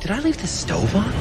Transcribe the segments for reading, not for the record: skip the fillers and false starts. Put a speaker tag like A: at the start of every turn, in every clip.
A: Did I leave the stove on?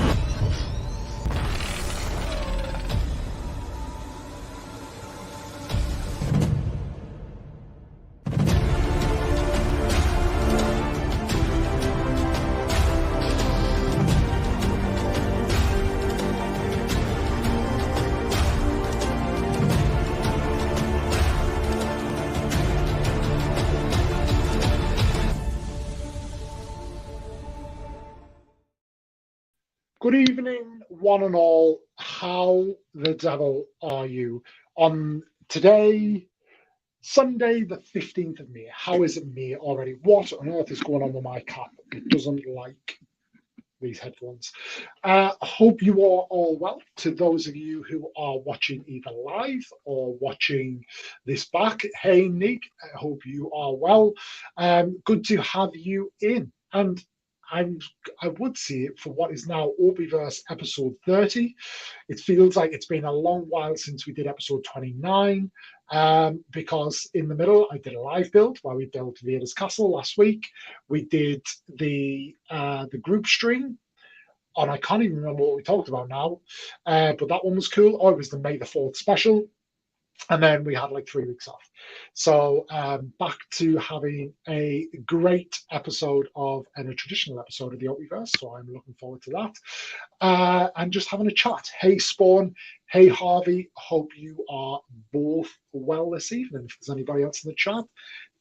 B: Good evening, one and all. How the devil are you? On today, Sunday, the 15th of May. How is it May already? What on earth is going on with my cat? It doesn't like these headphones. Hope you are all well. To those of you who are watching either live or watching this back, hey, Nick, I hope you are well. Good to have you in. And I would see it for what is now Opie-Verse episode 30. It feels like it's been a long while since we did episode 29, because in the middle I did a live build where we built Vader's Castle last week. We did the group stream, and I can't even remember what we talked about now, but that one was cool. Oh, it was the May the 4th special. And then we had like 3 weeks off. So back to having a great episode and a traditional episode of the Opie-Verse. So I'm looking forward to that. And just having a chat. Hey, Spawn. Hey, Harvey. Hope you are both well this evening. If there's anybody else in the chat,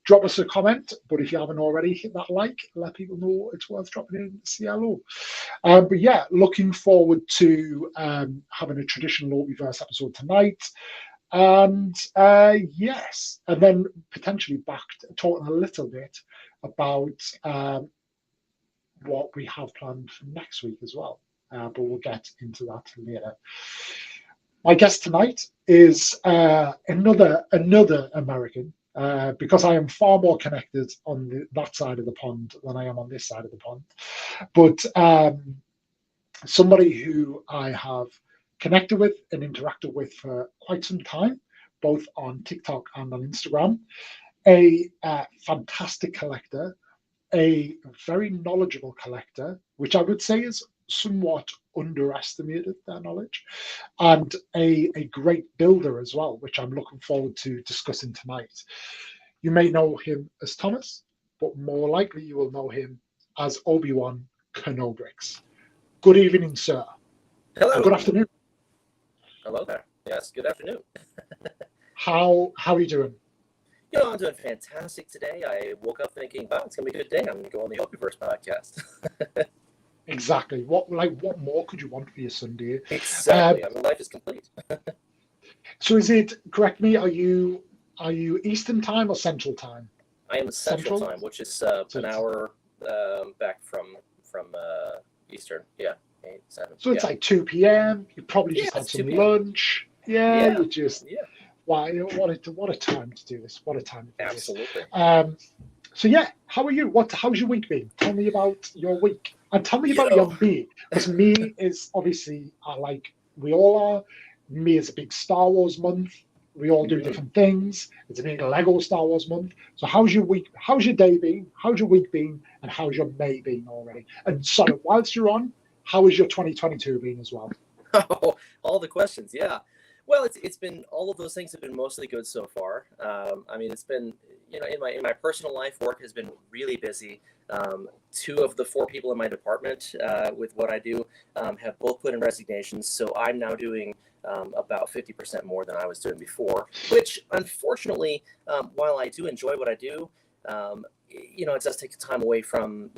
B: drop us a comment. But if you haven't already, hit that like. Let people know it's worth dropping in to say hello. But yeah, looking forward to having a traditional Opie-Verse episode tonight. And yes, and then potentially back to talking a little bit about what we have planned for next week as well. But we'll get into that later. My guest tonight is another American, because I am far more connected on that side of the pond than I am on this side of the pond. But somebody who I have connected with and interacted with for quite some time, both on TikTok and on Instagram. A fantastic collector, a very knowledgeable collector, which I would say is somewhat underestimated, their knowledge, and a great builder as well, which I'm looking forward to discussing tonight. You may know him as Thomas, but more likely you will know him as Obiwankenobricks. Good evening, sir.
C: Hello.
B: Good afternoon.
C: Hello there. Yes, good afternoon.
B: How are you doing?
C: I'm doing fantastic today. I woke up thinking, wow, it's gonna be a good day. I'm gonna go on the Opie-Verse podcast.
B: Exactly. What more could you want for your Sunday?
C: Exactly. Life is complete.
B: So is it, correct me, are you Eastern time or Central time?
C: I am Central time, which is an hour back from Eastern. Yeah. 8, 7.
B: So it's like 2 p.m. You probably just had some lunch. Yeah, you just wow, what a time to do this. What a time to do
C: Absolutely.
B: This. So yeah, how are you? How's your week been? Tell me about your week. And tell me about your me. Because me is obviously like we all are. Me is a big Star Wars month. We all do different things. It's a big Lego Star Wars month. So how's your week? How's your day been? How's your week been? And how's your May been already? And sorry, whilst you're on, how has your 2022 been as well?
C: Oh, all the questions, yeah. Well, it's been, all of those things have been mostly good so far. I mean, it's been, in my personal life, work has been really busy. 2 of the 4 people in my department with what I do have both put in resignations. So I'm now doing about 50% more than I was doing before, which unfortunately, while I do enjoy what I do, it does take time away from,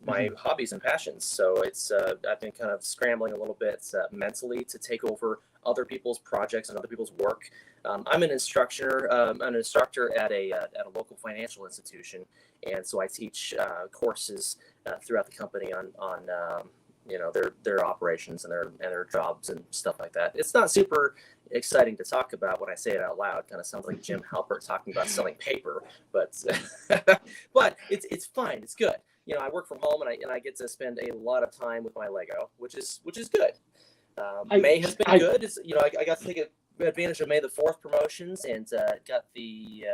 C: my hobbies and passions. So it's, I've been kind of scrambling a little bit mentally to take over other people's projects and other people's work. I'm an instructor at a local financial institution. And so I teach courses throughout the company on their operations and their jobs and stuff like that. It's not super exciting to talk about when I say it out loud. Kind of sounds like Jim Halpert talking about selling paper, but but it's fine. It's good. I work from home and I get to spend a lot of time with my Lego, which is good. May has been good. I got to take advantage of May the 4th promotions and got the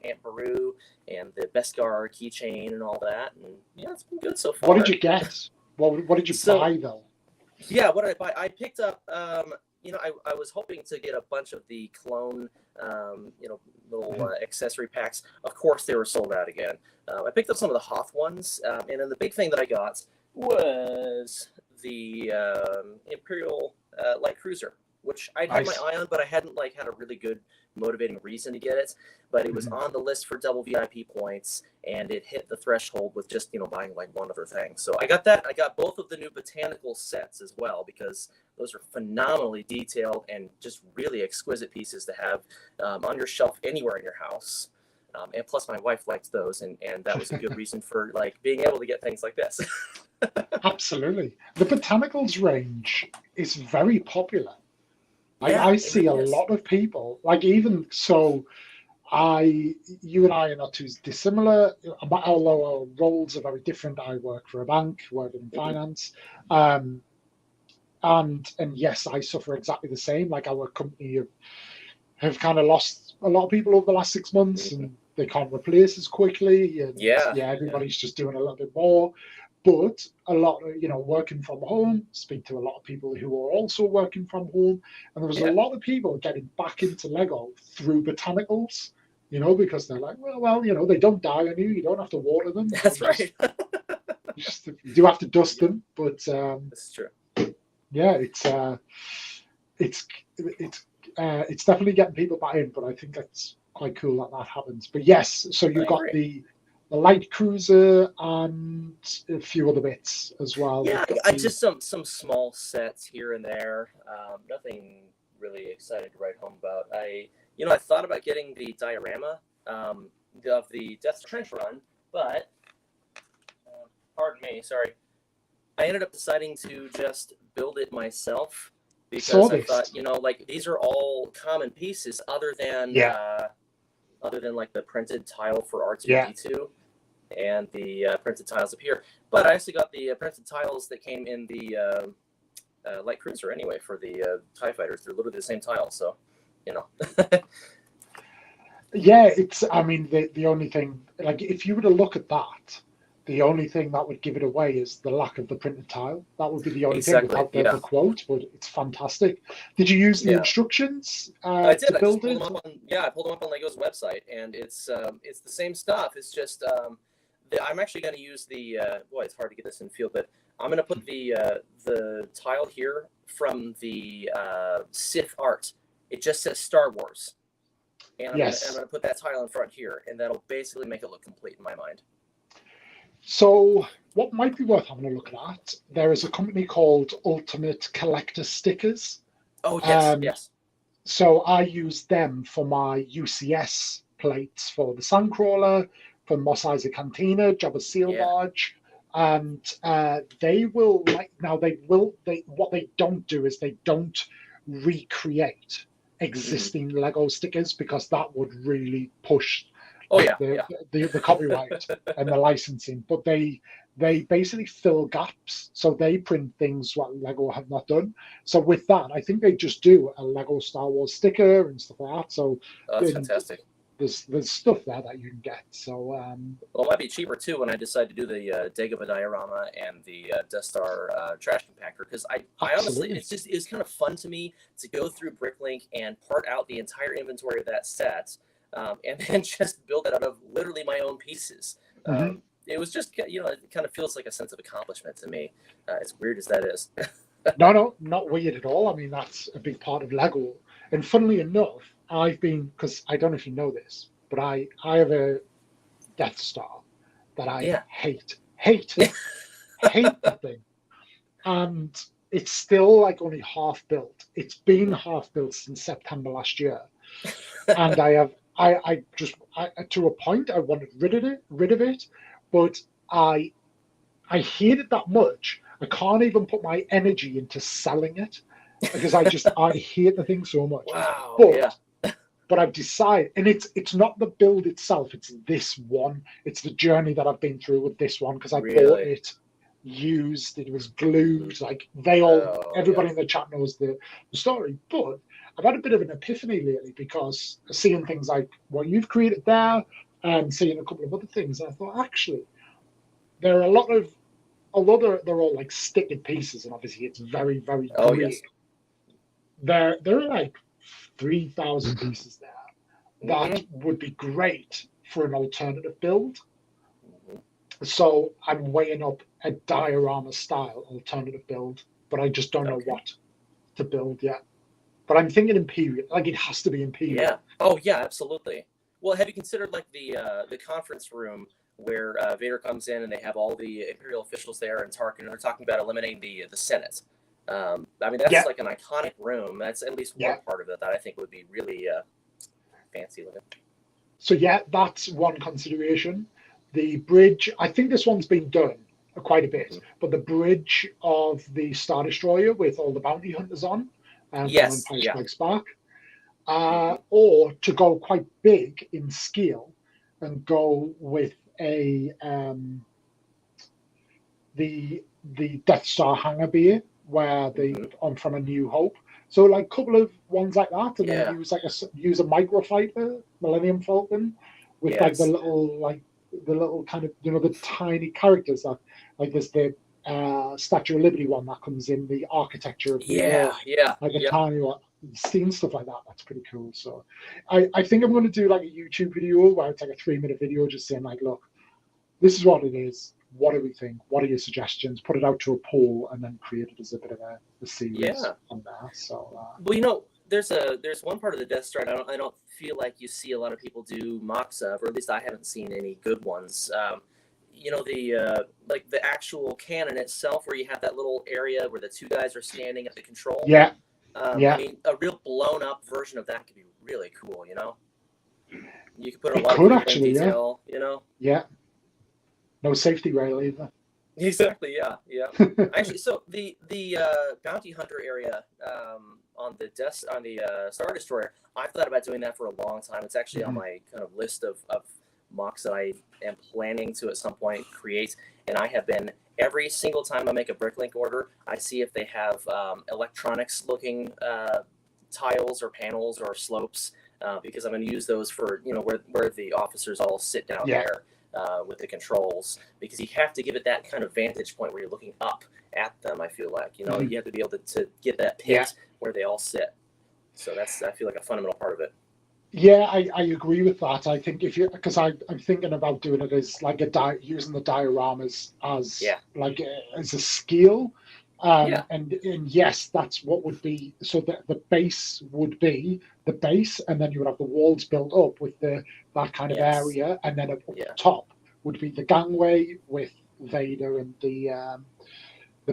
C: Aunt Beru and the Beskar keychain and all that. And yeah, it's been good so far.
B: What did you get? What did you
C: So
B: buy though?
C: yeah, what did I buy? I picked up, I was hoping to get a bunch of the clone, little accessory packs. Of course, they were sold out again. I picked up some of the Hoth ones, and then the big thing that I got was the Imperial light cruiser, which I'd had my eye on, but I hadn't had a really good motivating reason to get it. But it was on the list for double VIP points, and it hit the threshold with just buying one other thing. So I got that. I got both of the new botanical sets as well, because those are phenomenally detailed and just really exquisite pieces to have on your shelf anywhere in your house. And plus, my wife likes those, and that was a good reason for being able to get things like this.
B: Absolutely, the botanicals range is very popular.
C: Yeah,
B: I
C: it
B: see
C: really
B: a
C: is.
B: lot of people, even so. You and I are not too dissimilar, although our roles are very different. I work for a bank, working in finance, um, and yes, I suffer exactly the same. Like our company have kind of lost a lot of people over the last 6 months, and they can't replace as quickly. And
C: Yeah,
B: yeah, everybody's just doing a little bit more. But a lot, working from home, speak to a lot of people who are also working from home, and there was a
C: yeah,
B: lot of people getting back into Lego through botanicals, because they're like, well, they don't die on you. You don't have to water them.
C: that's right.
B: You do have to dust
C: Yeah,
B: them, but
C: this is true.
B: yeah, it's definitely getting people back in. But I think that's quite cool that happens. But yes, so
C: I
B: you got
C: agree.
B: the light cruiser and a few other bits as well.
C: Yeah,
B: You've got
C: I
B: the
C: just some small sets here and there. Nothing really excited to write home about. I thought about getting the diorama of the Death Trench run, but pardon me, sorry. I ended up deciding to just build it myself because I thought,
B: sawdust.
C: these are all common pieces
B: Yeah,
C: other than the printed tile for
B: yeah.
C: R2D2 and the printed tiles up here. But I actually got the printed tiles that came in the light cruiser anyway for the TIE fighters. They're literally the same tiles, so you know.
B: Yeah, I mean, the only thing, if you were to look at that, the only thing that would give it away is the lack of the printed tile. That would be the only thing
C: Exactly.
B: without the
C: Yeah.
B: quote, but it's fantastic. Did you use the
C: Yeah.
B: instructions
C: I did.
B: to
C: I just
B: build
C: pulled them
B: it?
C: up on. Yeah, I pulled them up on Lego's website, and it's the same stuff. It's just I'm actually going to use the. Boy, it's hard to get this in field, but I'm going to put the tile here from the Sith art. It just says Star Wars, and I'm
B: Yes.
C: gonna put that tile in front here, and that'll basically make it look complete in my mind.
B: So, what might be worth having a look at, there is a company called Ultimate Collector Stickers.
C: Oh yes, yes.
B: So I use them for my UCS plates for the Sandcrawler, for Mos Eisley Cantina, Jabba Seal
C: Yeah.
B: Barge, and they will what they don't do is they don't recreate existing Lego stickers because that would really push
C: Oh yeah,
B: the copyright and the licensing. But they basically fill gaps, so they print things what Lego have not done. So with that, I think they just do a Lego Star Wars sticker and stuff like that. So
C: that's fantastic.
B: There's stuff there that you can get. So
C: well, it might be cheaper too when I decide to do the Dagobah diorama and the Death Star trash compactor, because I honestly it's kind of fun to me to go through Bricklink and part out the entire inventory of that set, and then just build it out of literally my own pieces. It was just it kind of feels like a sense of accomplishment to me, as weird as that is.
B: No, not weird at all. I mean, that's a big part of Lego. And funnily enough, because I don't know if you know this, but I have a Death Star that I hate that thing. And it's still only half built. It's been half built since September last year. And I just to a point I wanted rid of it, but I hate it that much. I can't even put my energy into selling it because I hate the thing so much.
C: Wow.
B: But I've decided, and it's not the build itself, it's this one. It's the journey that I've been through with this one, because I bought it used, it was glued, everybody in the chat knows the story. But I've had a bit of an epiphany lately, because seeing things like what you've created there and seeing a couple of other things, I thought, actually, there are a lot of although they're all like stick pieces, and obviously it's very, very
C: Oh
B: green.
C: yes.
B: There are like 3,000 pieces there that
C: Mm-hmm.
B: would be great for an alternative build. So I'm weighing up a diorama style alternative build, but I just don't know
C: Okay.
B: what to build yet. But I'm thinking Imperial. Like it has to be Imperial.
C: Yeah. Oh yeah, absolutely. Well, have you considered like the conference room where Vader comes in and they have all the Imperial officials there and Tarkin, and they're talking about eliminating the Senate. I mean, that's
B: Yeah,
C: like an iconic room. That's at least
B: yeah.
C: one part of it that I think would be really fancy looking.
B: So yeah, that's one consideration. The bridge, I think this one's been done quite a bit,
C: Mm-hmm.
B: but the bridge of the Star Destroyer with all the bounty hunters on from
C: Yes.
B: Empire
C: Yeah.
B: Strikes Back,
C: Mm-hmm.
B: or to go quite big in scale and go with a the Death Star hangar beer where they
C: Mm-hmm.
B: on from A New Hope. So like a couple of ones like that, and then
C: Yeah.
B: use a microfighter Millennium Falcon with like
C: Yes.
B: the little kind of the tiny characters that like there's the Statue of Liberty one that comes in the architecture of New
C: Yeah.
B: York,
C: Yeah.
B: like a
C: Yep.
B: tiny one. Seeing stuff like that, that's pretty cool. So I think I'm going to do like a YouTube video where it's like a 3-minute video just saying like, look, this is what it is. What do we think? What are your suggestions? Put it out to a poll and then create it as a bit of a series
C: Yeah.
B: on there. So
C: Well, there's one part of the Death Star I don't feel like you see a lot of people do mocks of, or at least I haven't seen any good ones. The like the actual cannon itself, where you have that little area where the two guys are standing at the control.
B: yeah,
C: I
B: yeah,
C: mean, a real blown up version of that could be really cool. You could put a
B: it
C: lot of
B: could
C: people in
B: actually, yeah,
C: detail.
B: yeah. No safety rail either.
C: Exactly. Yeah. Yeah. Actually, so the bounty hunter area on the Star Destroyer, I've thought about doing that for a long time. It's actually on my kind of list of mocks that I am planning to at some point create. And I have been every single time I make a Bricklink order, I see if they have electronics looking tiles or panels or slopes because I'm going to use those for where the officers all sit down
B: Yeah.
C: there. With the controls, because you have to give it that kind of vantage point where you're looking up at them. I feel like you have to be able to get that pit where they all sit. So that's, I feel like, a fundamental part of it.
B: Yeah, I agree with that. I think if you because I'm thinking about doing it as like using the dioramas as like as a skill. And yes, that's what would be. So the base would be the base, and then you would have the walls built up with that kind of area, and then up top would be the gangway with Vader and the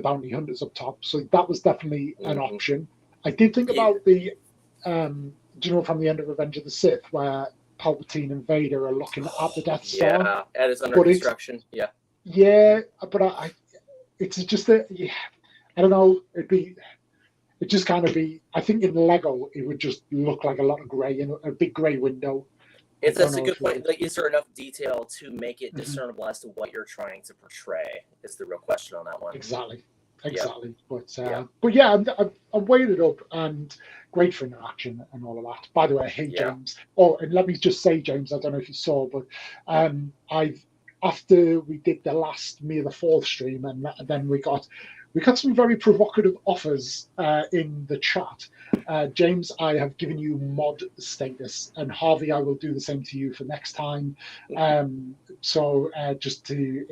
B: bounty hunters up top. So that was definitely an option. I did think about the do you know from the end of Revenge of the Sith where Palpatine and Vader are looking at the Death Star?
C: Yeah, and it's under construction.
B: Yeah, but I it's just that I don't know. It just kind of be. I think in Lego it would just look like a lot of grey and a big grey window.
C: That's a good point. Like, is there enough detail to make it discernible as to what you're trying to portray? Is the real question on that one.
B: Exactly. But yeah, I'm weighing it up, and great for interaction and all of that. By the way, hey James. Oh, and let me just say, James, I don't know if you saw, but after we did the last Me of the Fourth stream, and then we got some very provocative offers in the chat. James, I have given you mod status, and Harvey, I will do the same to you for next time. So just to,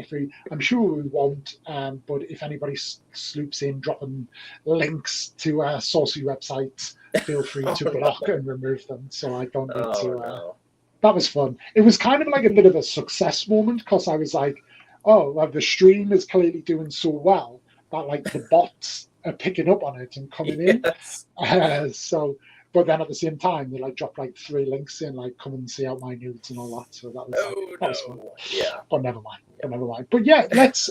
B: I'm sure we won't, but if anybody sloops in, dropping links to sorcery websites, feel free to block and remove them. So I don't need to.
C: No.
B: That was fun. It was kind of like a bit of a success moment because I was like, oh, well, the stream is clearly doing so well that like the bots are picking up on it and coming in. But then at the same time, they like drop like 3 links in, like come and see out my nudes and all that. So that was fun.
C: Yeah.
B: But never mind. But yeah, let's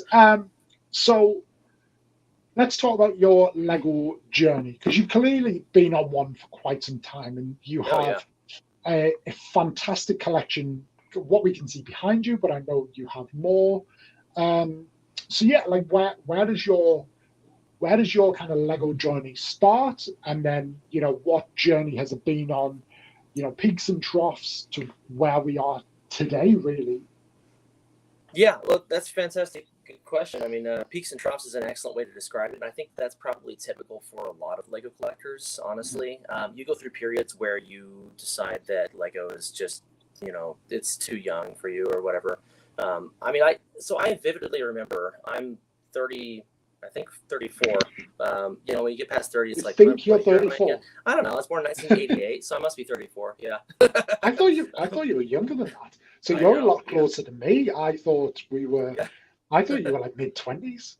B: talk about your Lego journey, because you've clearly been on one for quite some time, and you have a fantastic collection. What we can see behind you, but I know you have more. So yeah, like where does your kind of Lego journey start, and then what journey has it been on, peaks and troughs to where we are today, really?
C: Yeah, well, that's a fantastic good question. I mean, peaks and troughs is an excellent way to describe it. And I think that's probably typical for a lot of Lego collectors, honestly. You go through periods where you decide that Lego is just, it's too young for you or whatever. I mean, I vividly remember I'm 30, I think 34. When you get past 30, it's
B: I
C: like,
B: think you're 34.
C: I don't know. I was born in 1988, so I must be 34. Yeah.
B: I thought you were younger than that. So
C: I
B: you're
C: know,
B: a lot closer to me. I thought you were like mid-20s.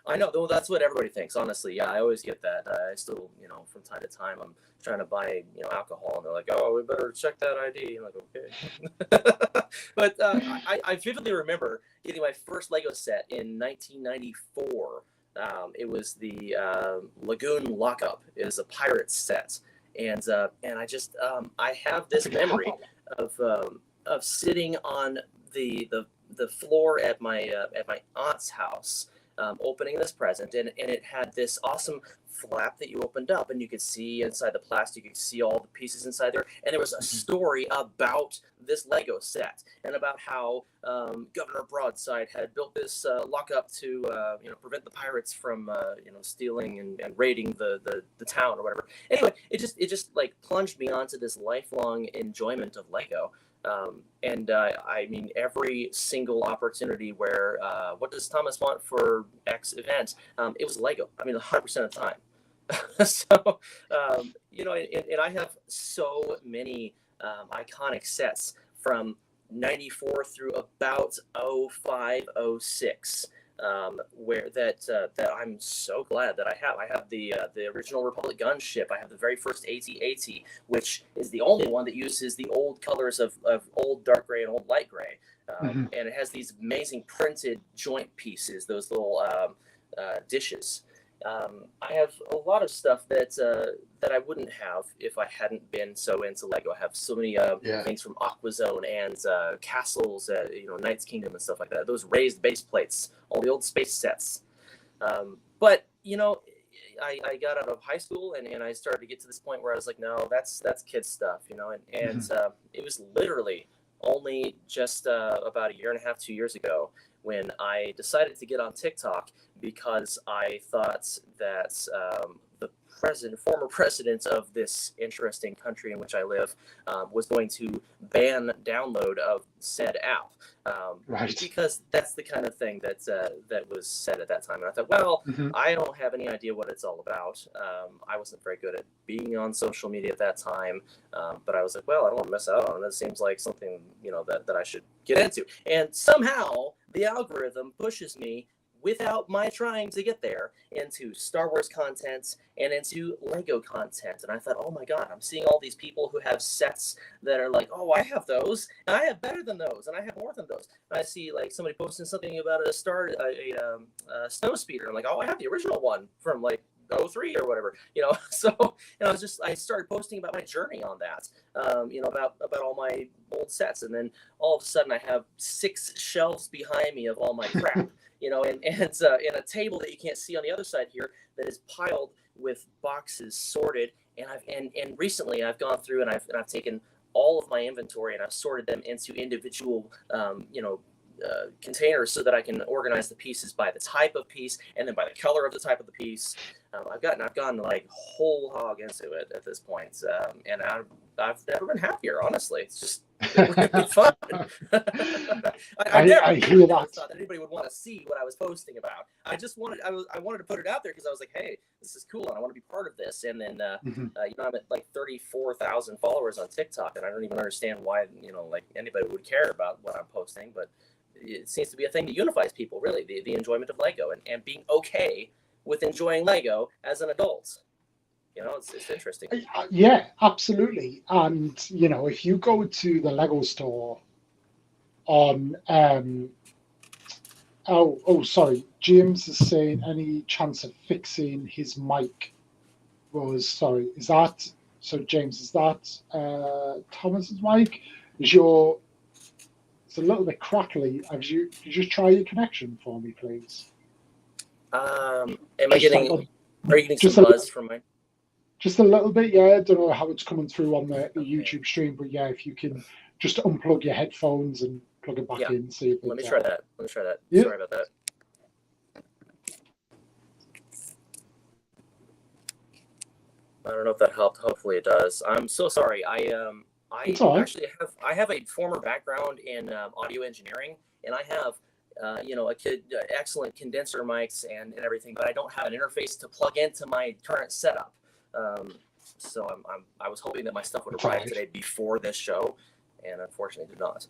C: I know. Well, that's what everybody thinks, honestly. Yeah, I always get that. I still, from time to time, I'm trying to buy, alcohol, and they're like, "Oh, we better check that ID." I'm like, "Okay." But I vividly remember getting my first Lego set in 1994. It was the Lagoon Lockup. It was a pirate set, and I just I have this memory of sitting on the floor at my aunt's house, opening this present, and it had this awesome flap that you opened up, and you could see inside the plastic, you could see all the pieces inside there, and there was a story about this Lego set and about how Governor Broadside had built this lockup to prevent the pirates from stealing and raiding the town or whatever. Anyway, it just like plunged me onto this lifelong enjoyment of Lego. I mean, every single opportunity where, what does Thomas want for X event? It was Lego. I mean, 100% of the time. So, and I have so many iconic sets from 94 through about 05, 06. Where that I'm so glad that I have. I have the original Republic gunship. I have the very first AT-AT, which is the only one that uses the old colors of old dark gray and old light gray, and it has these amazing printed joint pieces, those little dishes. I have a lot of stuff that I wouldn't have if I hadn't been so into Lego. I have so many things from Aquazone and castles, Knight's Kingdom and stuff like that. Those raised base plates, all the old space sets. But I got out of high school and I started to get to this point where I was like, no, that's kid stuff, and it was literally only just about a year and a half, 2 years ago when I decided to get on TikTok because I thought that the former president of this interesting country in which I live was going to ban download of said app.
B: Right.
C: Because that's the kind of thing that was said at that time. And I thought, well, I don't have any idea what it's all about. I wasn't very good at being on social media at that time. But I was like, well, I don't want to miss out on it. It seems like something, that I should get into. And somehow the algorithm pushes me, without my trying to get there, into Star Wars content and into Lego content. And I thought, oh my God, I'm seeing all these people who have sets that are like, oh, I have those, and I have better than those, and I have more than those. And I see like somebody posting something about a snow speeder. I'm like, oh, I have the original one from like 03 or whatever, So, I started posting about my journey on that, about all my old sets, and then all of a sudden I have 6 shelves behind me of all my crap. And it's in a table that you can't see on the other side here that is piled with boxes sorted. And recently I've gone through and I've taken all of my inventory and I've sorted them into individual, containers so that I can organize the pieces by the type of piece and then by the color of the type of the piece. I've gone like whole hog into it at this point, and I've never been happier. Honestly, it's just really fun. I never
B: hear that.
C: thought that anybody would want to see what I was posting about. I wanted to put it out there because I was like, hey, this is cool, and I want to be part of this. And then I'm at like 34,000 followers on TikTok, and I don't even understand why like anybody would care about what I'm posting, but it seems to be a thing that unifies people, really, the enjoyment of Lego and being okay with enjoying Lego as an adult. It's interesting.
B: Yeah, absolutely. And, if you go to the Lego store on, sorry, James is saying any chance of fixing his mic is that, so James, is that Thomas's mic? It's a little bit crackly. Could you just try your connection for me, please?
C: Are you getting some buzz from mine?
B: Just a little bit, yeah. I don't know how it's coming through on the YouTube stream, but yeah, if you can just unplug your headphones and plug it back in. See if
C: Let me try that.
B: Yeah.
C: Sorry about that. I don't know if that helped. Hopefully it does. I'm so sorry.
B: It's all right.
C: Actually have a former background in audio engineering, and I have excellent condenser mics and everything, but I don't have an interface to plug into my current setup. So I was hoping that my stuff would arrive today before this show, and unfortunately did not.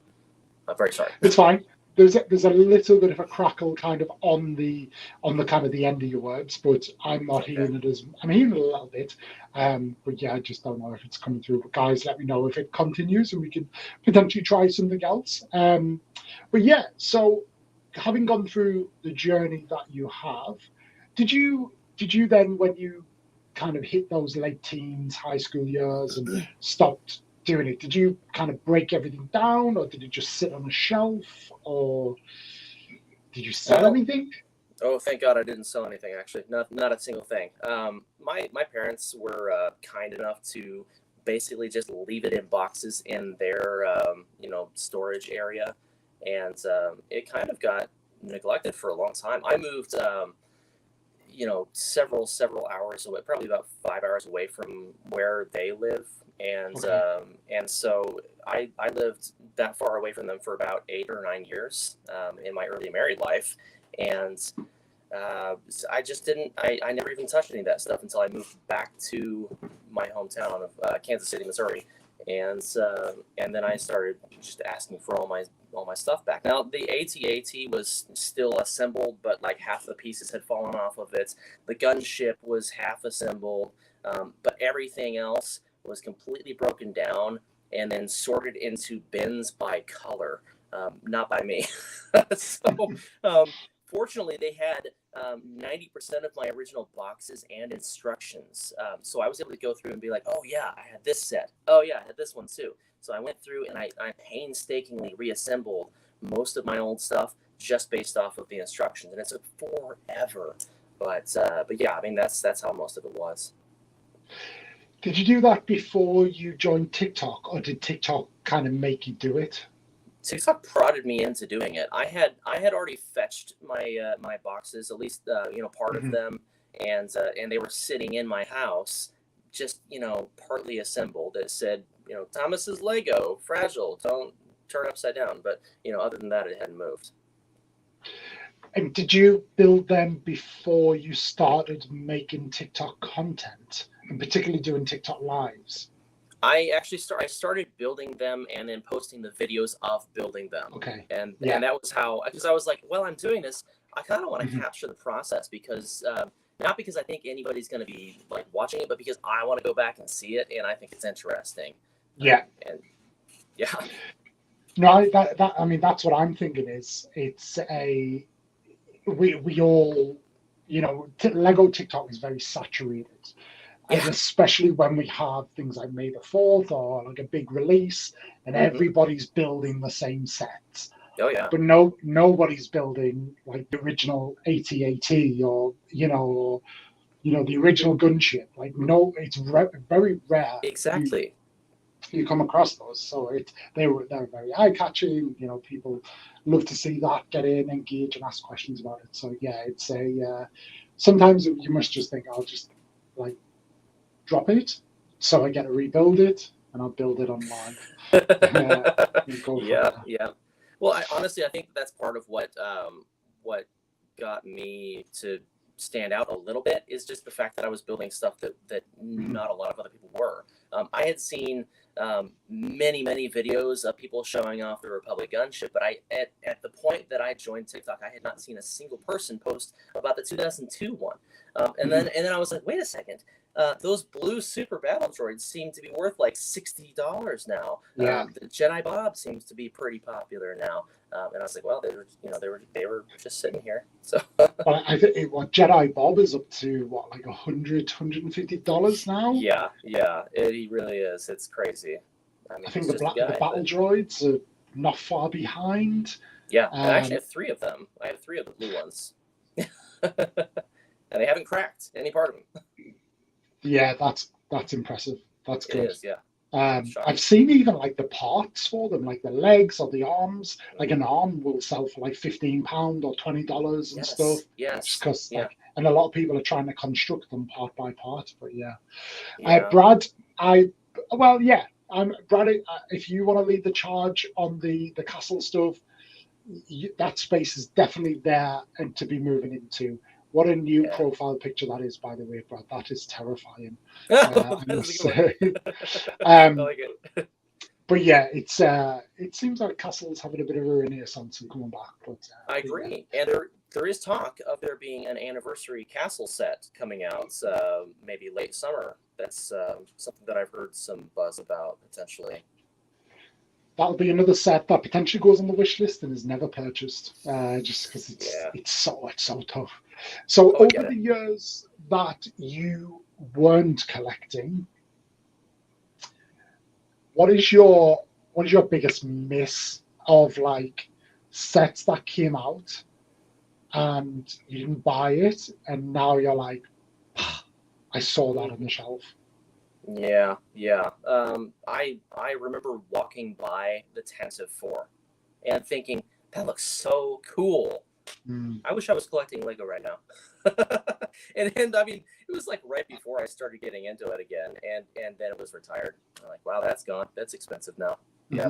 C: I'm very sorry.
B: It's fine. There's a little bit of a crackle kind of on the kind of the end of your words, but I'm not hearing it as I'm hearing it a little bit. But yeah, I just don't know if it's coming through. But guys, let me know if it continues and we can potentially try something else. But yeah, so having gone through the journey that you have, did you then, when you kind of hit those late teens, high school years and stopped doing it, did you kind of break everything down, or did it just sit on a shelf, or did you sell anything?
C: Oh, thank God I didn't sell anything, actually. Not a single thing. My parents were kind enough to basically just leave it in boxes in their storage area, and it kind of got neglected for a long time. I moved several hours away, probably about 5 hours away from where they live. And so I lived that far away from them for about 8 or 9 years in my early married life. And I just didn't, I never even touched any of that stuff until I moved back to my hometown of Kansas City, Missouri. And then I started just asking for all my stuff back. Now the AT-AT was still assembled, but like half the pieces had fallen off of it. The gunship was half assembled, but everything else was completely broken down and then sorted into bins by color, not by me. So fortunately, they had 90% of my original boxes and instructions. So I was able to go through and be like, oh yeah, I had this set. Oh yeah, I had this one too. So I went through and I painstakingly reassembled most of my old stuff just based off of the instructions, and it took forever. But yeah, I mean that's how most of it was.
B: Did you do that before you joined TikTok, or did TikTok kind of make you do it?
C: TikTok prodded me into doing it. I had already fetched my my boxes, at least part of them, and they were sitting in my house, just partly assembled. It said Thomas's Lego, fragile, don't turn upside down. But other than that, it hadn't moved.
B: And did you build them before you started making TikTok content, and particularly doing TikTok lives?
C: I actually started building them and then posting the videos of building them.
B: Okay.
C: And that was how, because I was like, well, I'm doing this. I kind of want to capture the process, because not because I think anybody's going to be like watching it, but because I want to go back and see it, and I think it's interesting.
B: Yeah.
C: And yeah.
B: No, I mean, that's what I'm thinking. We all, Lego TikTok is very saturated. And especially when we have things like May the 4th or like a big release, and everybody's building the same sets.
C: Oh yeah.
B: But nobody's building like the original AT-AT or the original gunship. Like it's very rare.
C: Exactly.
B: You come across those, so they're very eye catching. People love to see that, get in, engage, and ask questions about it. So yeah, it's sometimes you must just think, I'll just like drop it, so I get to rebuild it, and I'll build it online.
C: Yeah. Well, I think that's part of what got me to stand out a little bit, is just the fact that I was building stuff that not a lot of other people were. I had seen many videos of people showing off the Republic gunship, but at the point that I joined TikTok, I had not seen a single person post about the 2002 one. And then I was like, wait a second. Those blue super battle droids seem to be worth like $60 now.
B: Yeah.
C: The Jedi Bob seems to be pretty popular now. And I was like, well, they were just sitting here. So
B: well, I think Jedi Bob is up to like $150 now.
C: Yeah, he really is. It's crazy.
B: I think the battle droids are not far behind.
C: Yeah, I actually have 3 of them. I have 3 of the blue ones, and they haven't cracked any part of them.
B: Yeah, that's impressive. That's good.
C: It is, yeah.
B: I've seen even like the parts for them, like the legs or the arms. Like an arm will sell for like £15 or $20 and stuff.
C: Yes.
B: Just because like and a lot of people are trying to construct them part by part. But yeah,
C: Yeah.
B: Brad, Brad. If you want to lead the charge on the castle stuff, that space is definitely there and to be moving into. What a new profile picture that is, by the way, Brad. That is terrifying. I must say.
C: I like it.
B: But yeah, it seems like Castle's having a bit of a renaissance and coming back. But
C: I agree, and there is talk of there being an anniversary Castle set coming out, maybe late summer. That's something that I've heard some buzz about potentially.
B: That'll be another set that potentially goes on the wish list and is never purchased, just because it's so tough. So over the years that you weren't collecting, what is your biggest miss of like sets that came out and you didn't buy it and now you're like, I saw that on the shelf?
C: Yeah. I remember walking by the Tent of 4 and thinking, that looks so cool. I wish I was collecting Lego right now. and I mean, it was like right before I started getting into it again, and then it was retired. I'm like, wow, that's gone. That's expensive now. Yeah.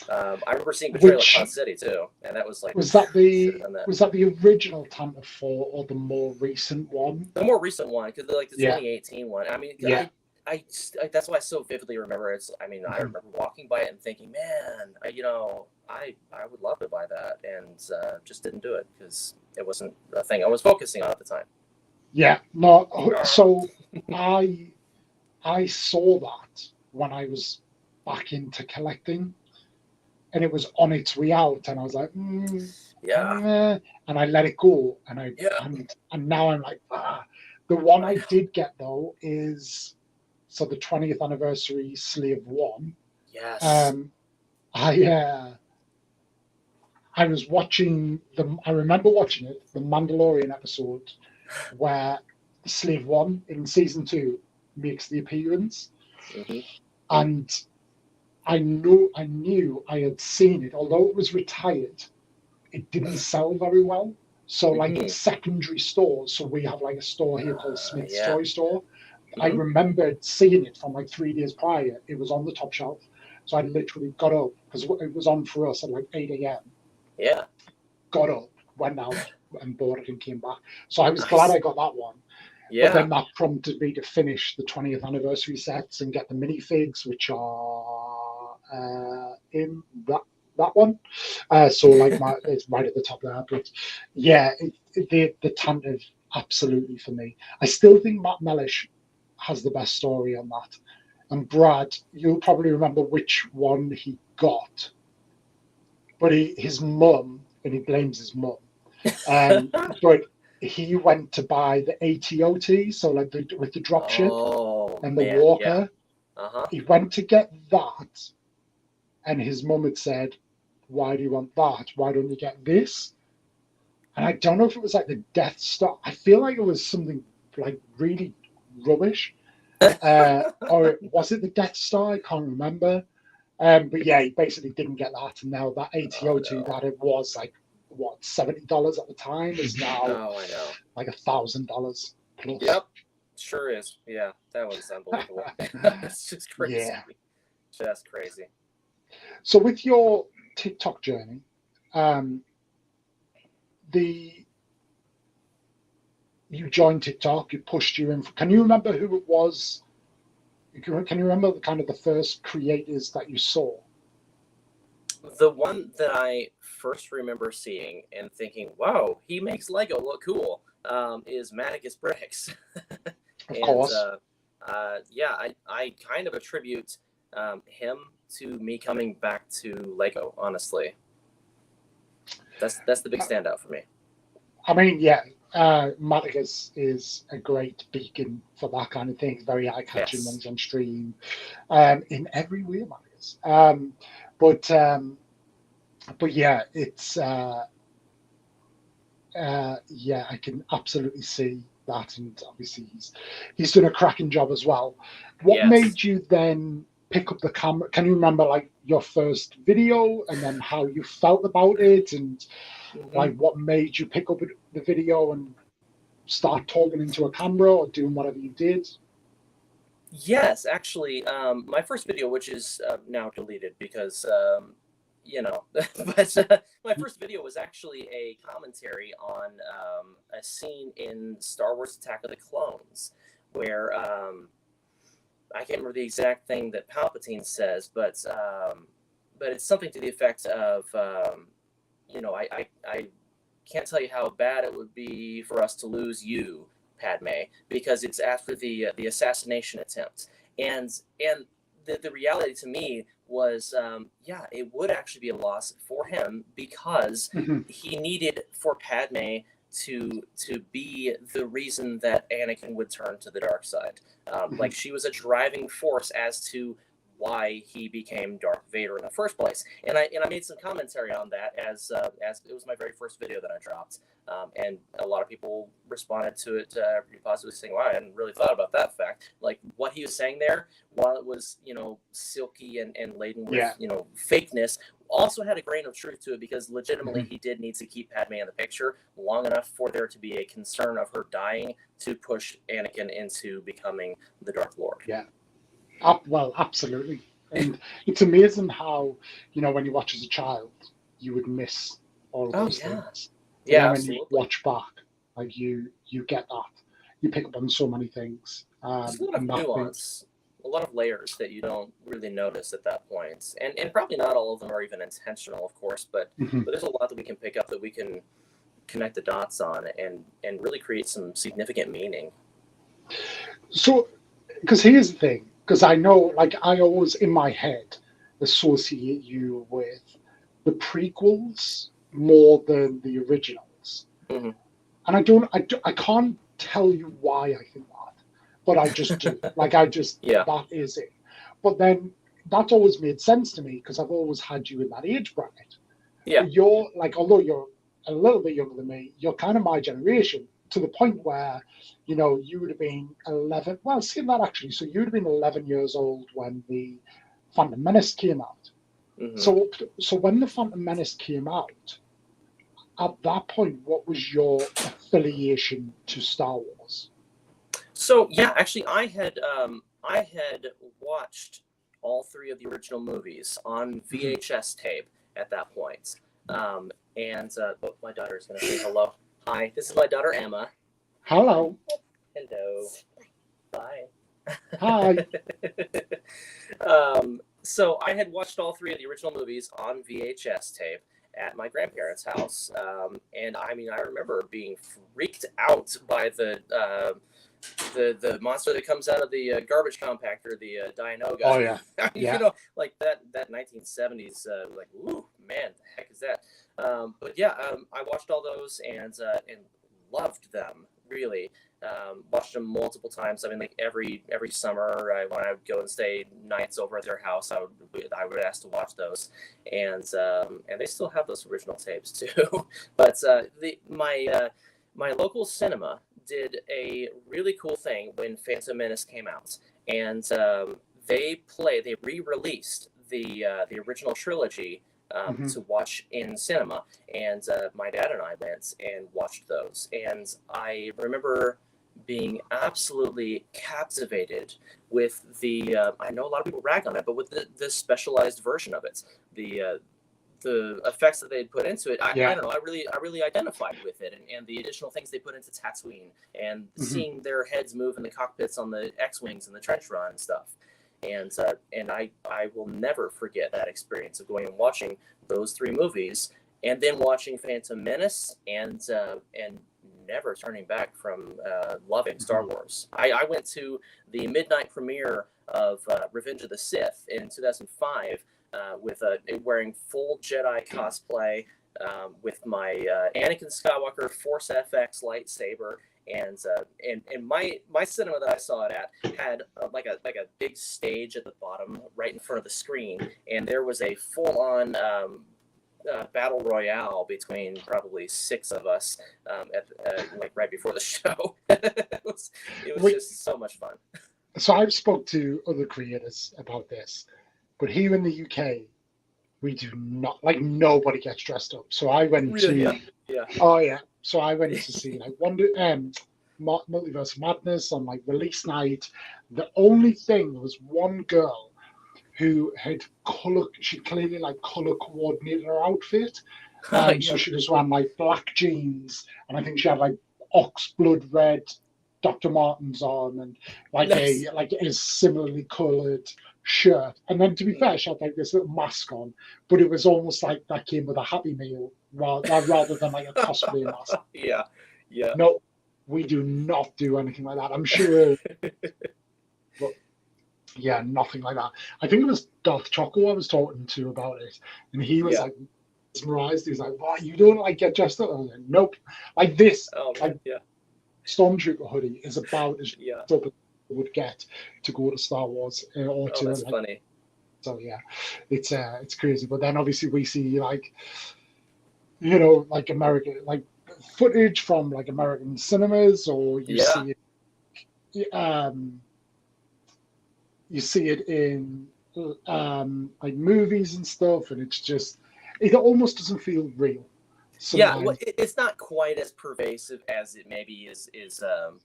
C: I remember seeing Betrayal at Pod City too, and that was like,
B: was that the original Tent of 4 or the more recent one?
C: The more recent one, because like the 2018 one. I mean, I that's why I so vividly remember it. I mean, I remember walking by it and thinking, man, I would love to buy that, and just didn't do it because it wasn't a thing I was focusing on at the time.
B: Yeah, no. So I saw that when I was back into collecting, and it was on its way out, and I was like, and I let it go, and now I'm like, The one I did get though is the 20th anniversary Slave 1.
C: Yes.
B: I was watching I remember watching it, the Mandalorian episode, where Slave 1 in season 2 makes the appearance. And I knew I had seen it, although it was retired, it didn't sell very well. So like secondary stores, so we have like a store here called Smith's Toy Store. I remembered seeing it from like 3 days prior. It was on the top shelf. So I literally got up, because it was on for us at like 8 a.m.
C: Yeah.
B: Got up, went out and bought it and came back. So I was glad I got that one.
C: Yeah.
B: But then that prompted me to finish the 20th anniversary sets and get the minifigs, which are in that one. So like it's right at the top there. But yeah, the Tantive, absolutely for me. I still think Matt Mellish has the best story on that. And Brad, you'll probably remember which one he got. But his mum, and he blames his mum, but he went to buy the ATOT, so like with the dropship and the walker.
C: Yeah.
B: He went to get that, and his mum had said, "Why do you want that? Why don't you get this?" And I don't know if it was like the Death Star. I feel like it was something like really rubbish. Or was it the Death Star? I can't remember. But yeah, he basically didn't get that, and now that ATO2 that it was like what $70 at the time is now like $1,000 plus.
C: Yep, sure is. Yeah, that was unbelievable. It's just crazy.
B: Yeah,
C: just crazy.
B: So with your TikTok journey, you joined TikTok, it pushed you in. Can you remember who it was? Can you remember the first creators that you saw?
C: The one that I first remember seeing and thinking, wow, he makes Lego look cool, is Maticus Bricks.
B: Of course.
C: I kind of attribute him to me coming back to Lego, honestly. That's the big standout for me.
B: I mean, yeah. Maticus is a great beacon for that kind of thing. It's very eye-catching when he's on stream, in every way, Maticus. But yeah, it's I can absolutely see that, and obviously he's done a cracking job as well. What made you then pick up the camera? Can you remember like your first video and then how you felt about it, and like what made you pick up the video? And start talking into a camera or doing whatever you did?
C: Yes, actually, my first video, which is now deleted because, but my first video was actually a commentary on a scene in Star Wars Attack of the Clones, where I can't remember the exact thing that Palpatine says, but it's something to the effect of, I can't tell you how bad it would be for us to lose you, Padme, because it's after the assassination attempt, and the reality to me was, it would actually be a loss for him because he needed for Padme to be the reason that Anakin would turn to the dark side. Like, she was a driving force as to why he became Darth Vader in the first place. And I made some commentary on that as it was my very first video that I dropped. And a lot of people responded to it positively, saying, wow, I hadn't really thought about that fact. Like, what he was saying there, while it was, silky and laden with, fakeness, also had a grain of truth to it, because legitimately he did need to keep Padme in the picture long enough for there to be a concern of her dying to push Anakin into becoming the Dark Lord.
B: Yeah. Well, absolutely. And it's amazing how, when you watch as a child, you would miss all of those things.
C: Yeah,
B: when
C: absolutely.
B: you watch back, like you get that. You pick up on so many things.
C: There's a lot of nuance, a lot of layers that you don't really notice at that point. And probably not all of them are even intentional, of course, but there's a lot that we can pick up that we can connect the dots on and really create some significant meaning.
B: So, because here's the thing, because I know, like, I always in my head associate you with the prequels more than the originals, and I can't tell you why I think that, but I just do. Like, that is it. But then that's always made sense to me because I've always had you in that age bracket.
C: Yeah,
B: you're like, although you're a little bit younger than me, you're kind of my generation, to the point where, you would have been 11. Well, seeing that actually, so you would have been 11 years old when the Phantom Menace came out. So when the Phantom Menace came out, at that point, what was your affiliation to Star Wars?
C: So yeah, actually, I had watched all three of the original movies on VHS tape at that point. My daughter's going to say hello. Hi, this is my daughter Emma.
B: Hello.
C: Hello. Bye.
B: Hi.
C: So I had watched all three of the original movies on VHS tape at my grandparents' house, and I remember being freaked out by the monster that comes out of the garbage compactor, the Dianoga.
B: Oh yeah.
C: Like that 1970s, like, ooh, man, the heck is that? I watched all those and loved them, really. Watched them multiple times. Like every summer when I would go and stay nights over at their house, I would ask to watch those, and they still have those original tapes too. But my local cinema did a really cool thing when Phantom Menace came out, and they re-released the original trilogy to watch in cinema, and my dad and I went and watched those, and I remember being absolutely captivated with the I know a lot of people rag on it, but with the specialized version of it, the effects that they'd put into it, I don't know, I really identified with it, and the additional things they put into Tatooine, and seeing their heads move in the cockpits on the X-Wings and the trench run and stuff. And I will never forget that experience of going and watching those three movies, and then watching Phantom Menace, and never turning back from loving Star Wars. I went to the midnight premiere of Revenge of the Sith in 2005 with wearing full Jedi cosplay, with my Anakin Skywalker Force FX lightsaber. And my cinema that I saw it at had like a big stage at the bottom right in front of the screen, and there was a full-on battle royale between probably 6 of us like right before the show. It was just so much fun.
B: So I've spoke to other creators about this, but here in the UK, we do not, like, nobody gets dressed up. So I went to
C: Yeah.
B: Oh yeah. So I went to see, like, Multiverse of Madness on like release night. The only thing was one girl who had she clearly like color coordinated her outfit. So she was wearing like black jeans, and I think she had like ox blood red Dr. Martens on, and like a similarly colored shirt. And then to be fair, she had like this little mask on, but it was almost like that came with a Happy Meal rather than like a cosplay mask.
C: Yeah.
B: No, we do not do anything like that. I'm sure. But yeah, nothing like that. I think it was Darth Choco I was talking to about it, and he was like mesmerized. He was like, "What, you don't like get dressed up?" I was like, "Nope." Like this, Stormtrooper hoodie is about as up as it would get to go to Star Wars or to.
C: That's funny.
B: So yeah, it's crazy. But then obviously we see like, you know, like American like footage from like American cinemas, or you see it. You see it in like movies and stuff, and it almost doesn't feel real. Sometimes.
C: Yeah, well, it's not quite as pervasive as it maybe is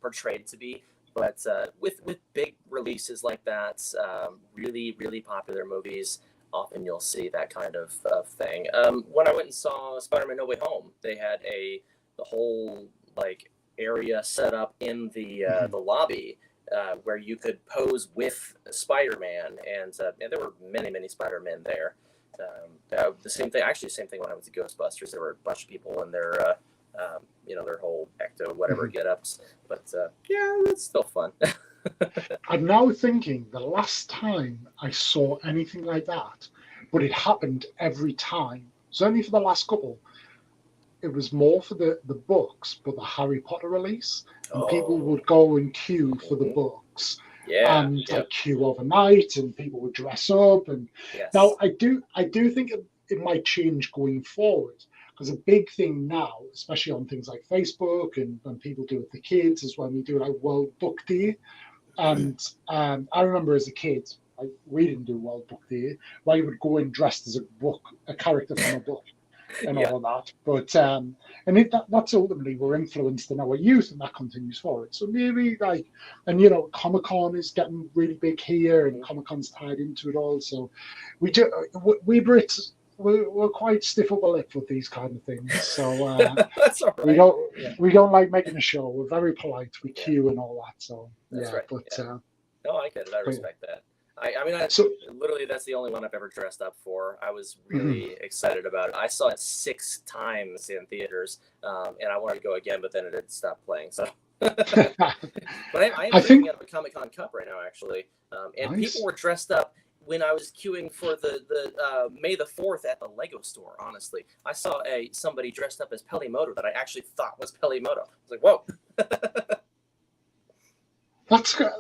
C: portrayed to be, but with big releases like that, really, really popular movies, often you'll see that kind of thing. When I went and saw Spider-Man No Way Home, they had the whole like area set up in the lobby. Where you could pose with Spider-Man, and there were many Spider-Men there. The same thing when I went to Ghostbusters. There were a bunch of people in their, their whole ecto whatever get-ups. But it's still fun.
B: I'm now thinking the last time I saw anything like that, but it happened every time. So only for the last couple. It was more for the books, but the Harry Potter release, and people would go and queue for the books, and like queue overnight, and people would dress up. And now I do think it might change going forward, because a big thing now, especially on things like Facebook and when people do it with the kids, is when we do like World Book Day. And I remember as a kid, like, we didn't do World Book Day. I would go in dressed as a character from a book. And all of that, but that's ultimately we're influenced in our youth, and that continues forward. So maybe like, and you know, Comic-Con is getting really big here, and Comic-Con's tied into it all. So we Brits we're quite stiff upper lip with these kind of things. So
C: that's all right.
B: We don't like making a show. We're very polite. We queue and all that. So
C: that's right.
B: But
C: no, I get it. I respect that. I mean, literally, that's the only one I've ever dressed up for. I was really excited about it. I saw it 6 times in theaters, and I wanted to go again, but then it had stopped playing. So, but I am drinking out of a Comic-Con cup right now, actually. And nice. People were dressed up when I was queuing for the May the 4th at the Lego store. Honestly, I saw somebody dressed up as Pelimoto that I actually thought was Pelimoto. I was like, whoa.
B: That's good.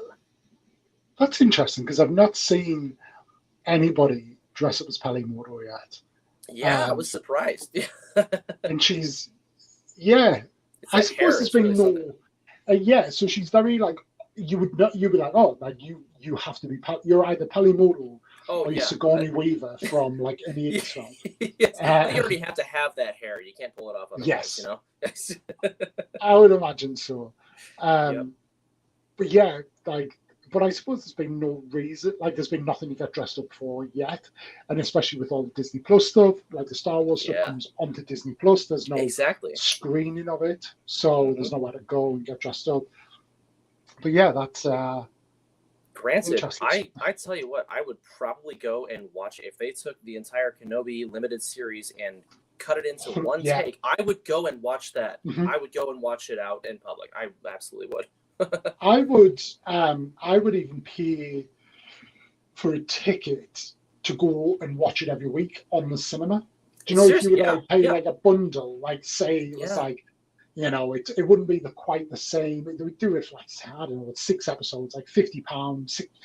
B: That's interesting, because I've not seen anybody dress up as Pelimoto yet.
C: Yeah, I was surprised.
B: And she's, I suppose there's been no, so she's very like, you'd be like, oh, like you have to be, you're either Pelimoto or you're Sigourney Weaver from like any X film.
C: Yes. You already have to have that hair. You can't pull it off otherwise, you know?
B: I would imagine so. But yeah, like, but I suppose there's been no reason, like there's been nothing to get dressed up for yet. And especially with all the Disney Plus stuff, like the Star Wars stuff comes onto Disney Plus. There's no screening of it. So there's nowhere to go and get dressed up. But yeah, that's
C: granted. I tell you what, I would probably go and watch, if they took the entire Kenobi limited series and cut it into one take, I would go and watch that. I would go and watch it out in public. I absolutely would.
B: I would even pay for a ticket to go and watch it every week on the cinema. Do you know, if you would like pay like a bundle, like say it was like, you know, it wouldn't be quite the same. They would do it for like, I don't know, 6 episodes, like £50,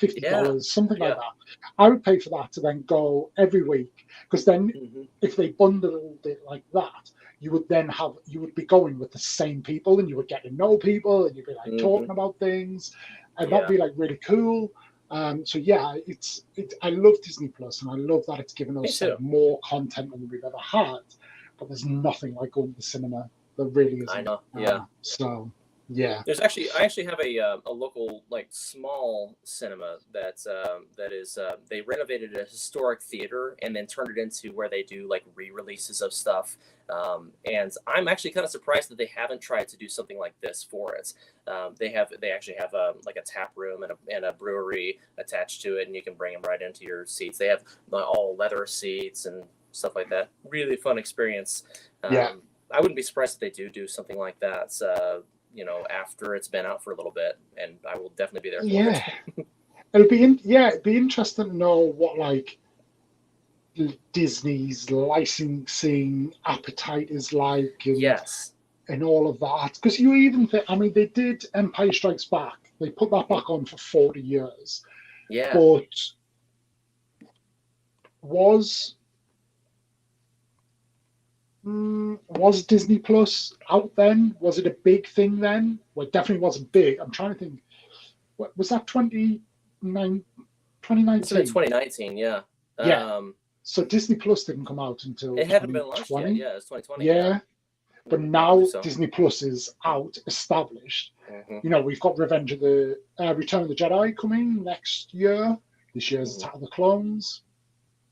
B: $50, something like that. I would pay for that to then go every week, because then if they bundled it like that, you would be going with the same people, and you would get to know people, and you'd be like talking about things, and that'd be like really cool. So yeah, I love Disney Plus, and I love that it's given us like, more content than we've ever had. But there's nothing like going to the cinema. There really isn't.
C: I know. Yeah.
B: So Yeah.
C: I actually have a local like small cinema that is they renovated a historic theater and then turned it into where they do like re-releases of stuff. And I'm actually kind of surprised that they haven't tried to do something like this for it. They actually have like a tap room and a brewery attached to it, and you can bring them right into your seats. They have all leather seats and stuff like that. Really fun experience.
B: Yeah.
C: I wouldn't be surprised if they do something like that. After it's been out for a little bit, and I will definitely be there for it.
B: It'd be interesting to know what like Disney's licensing appetite is like, and
C: Yes.
B: and all of that. Because you even think, I mean, they did Empire Strikes Back. They put that back on for 40 years.
C: Yeah.
B: But was Disney Plus out then? Was it a big thing then? Well, it definitely wasn't big. I'm trying to think. What was that? 2019.
C: It's been 2019. Yeah.
B: Yeah. So Disney Plus didn't come out until
C: it hadn't been launched yet. Yeah, it's 2020.
B: Yeah. But now
C: So.
B: Disney Plus is out, established.
C: Mm-hmm.
B: You know, we've got Return of the Jedi coming next year. This year's Attack of the Clones.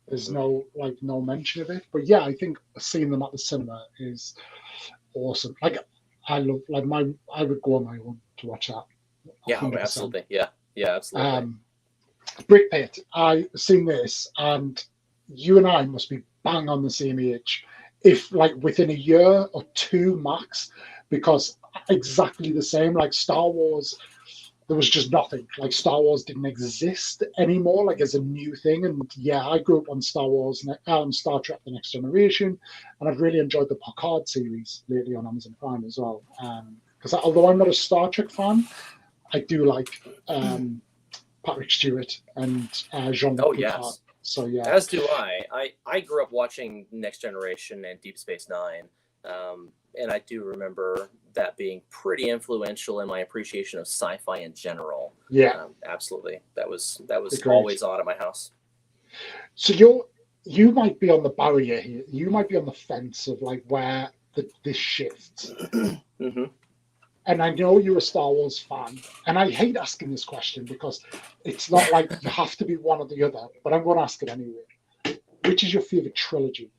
B: There's no mention of it. But yeah, I think seeing them at the cinema is awesome. Like I would go on my own to watch that. 100%.
C: Yeah, absolutely. Yeah, absolutely.
B: Brick Pit, I seen this, and you and I must be bang on the same age, if like within a year or two max, because exactly the same. Like Star Wars, there was just nothing. Like Star Wars didn't exist anymore, like as a new thing. And yeah, I grew up on Star Wars and Star Trek: The Next Generation, and I've really enjoyed the Picard series lately on Amazon Prime as well. Because although I'm not a Star Trek fan, I do like Patrick Stewart and Jean-Luc Picard.
C: Yes.
B: So yeah.
C: As do I. I grew up watching Next Generation and Deep Space Nine, and I do remember that being pretty influential in my appreciation of sci-fi in general.
B: Yeah,
C: absolutely. That was
B: Agreed.
C: Always on at my house.
B: So you might be on the barrier here. You might be on the fence of like where this shifts.
C: Mm-hmm.
B: And I know you're a Star Wars fan, and I hate asking this question because it's not like you have to be one or the other, but I'm going to ask it anyway. Which is your favorite trilogy?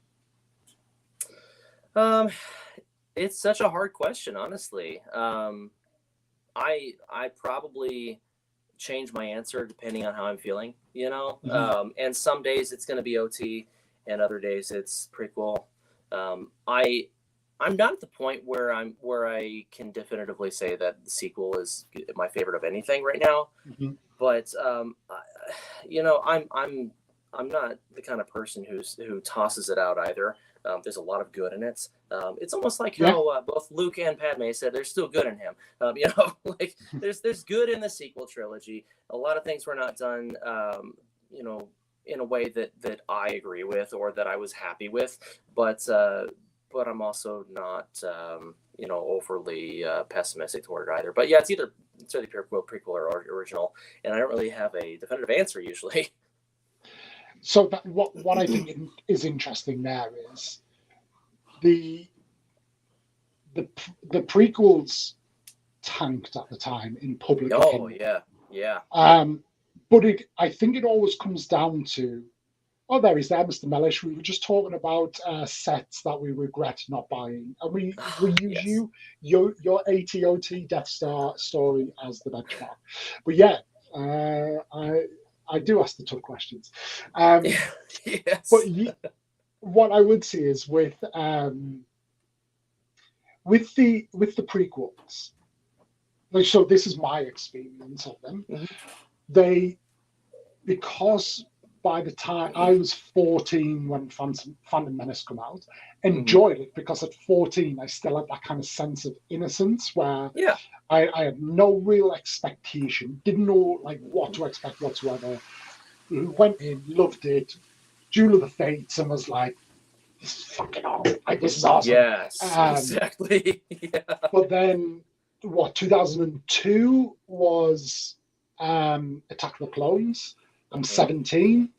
C: It's such a hard question, honestly. I probably change my answer depending on how I'm feeling, you know.
B: Mm-hmm.
C: And some days it's going to be OT, and other days it's prequel. I'm not at the point where I can definitively say that the sequel is my favorite of anything right now.
B: Mm-hmm.
C: But you know, I'm not the kind of person who tosses it out either. There's a lot of good in it. It's almost like how both Luke and Padme said there's still good in him. You know, like there's good in the sequel trilogy. A lot of things were not done, you know, in a way that I agree with or that I was happy with. But I'm also not, you know, overly pessimistic toward it either. But yeah, it's either prequel or original, and I don't really have a definitive answer usually.
B: So what I think is interesting there is the prequels tanked at the time in public opinion.
C: Yeah.
B: But I think it always comes down to, oh, there he's there, Mr. Mellish. We were just talking about sets that we regret not buying, and we use your ATOT Death Star story as the benchmark. But yeah, I do ask the tough questions.
C: Yes.
B: But what I would say is with the prequels, like, so this is my experience of them. Mm-hmm. Because by the time I was 14 when Phantom Menace come out, enjoyed it because at 14 I still had that kind of sense of innocence where I had no real expectation, didn't know like what to expect whatsoever. Went in, loved it, Duel of the Fates, and was like, "This is fucking awesome! Like, this is awesome."
C: Yes, exactly. Yeah.
B: But then, 2002 was Attack of the Clones. I'm 17.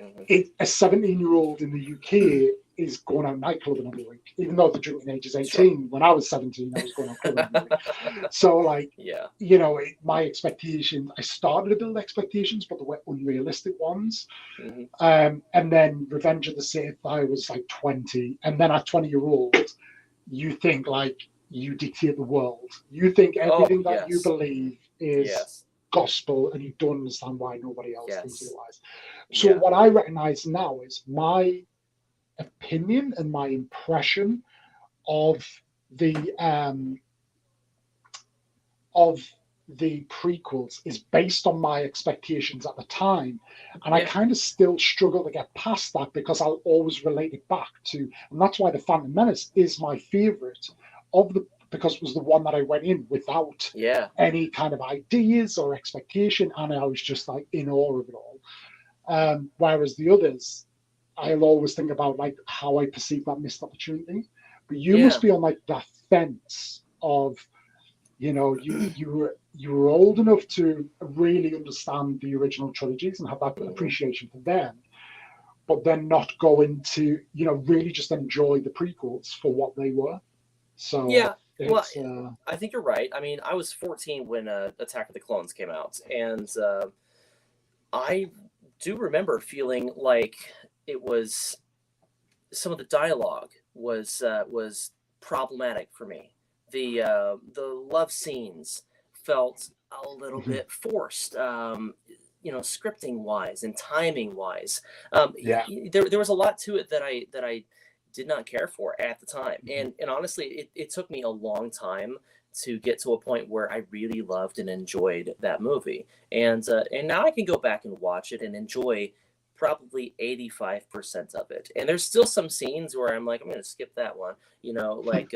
B: Mm-hmm. A 17-year-old in the UK is going out nightclubbing every week, even though the drinking age is 18. When I was 17, I was going out clubbing every week. So, like,
C: Yeah.
B: you know, my expectations, I started to build expectations, but they were unrealistic ones.
C: Mm-hmm.
B: And then Revenge of the Sith, I was like 20. And then at 20-year-old, you think like you dictate the world. You think
C: Oh,
B: everything that you
C: yes.
B: believe is
C: Yes.
B: gospel, and you don't understand why nobody else thinks
C: Yes.
B: otherwise. So
C: Yeah.
B: what I recognize now is my opinion and my impression of the um, of the prequels is based on my expectations at the time, and I
C: Yeah.
B: kind of still struggle to get past that because I'll always relate it back to, and that's why the Phantom Menace is my favorite of the, because it was the one that I went in without
C: Yeah.
B: any kind of ideas or expectation, and I was just like in awe of it all. Whereas the others, I'll always think about like how I perceive that missed opportunity. But you
C: Yeah.
B: must be on like that fence of, you know, you were old enough to really understand the original trilogies and have that
C: Mm-hmm.
B: appreciation for them, but then not go into, you know, really just enjoy the prequels for what they were. So
C: Yeah. Well,
B: it's
C: I think you're right. I mean, I was 14 when Attack of the Clones came out, and I do remember feeling like it was some of the dialogue was problematic for me. The love scenes felt a little bit forced, scripting wise and timing wise.
B: yeah.
C: There was a lot to it that I did not care for at the time, and honestly, it took me a long time to get to a point where I really loved and enjoyed that movie, and now I can go back and watch it and enjoy probably 85% of it. And there's still some scenes where I'm like, I'm going to skip that one, like,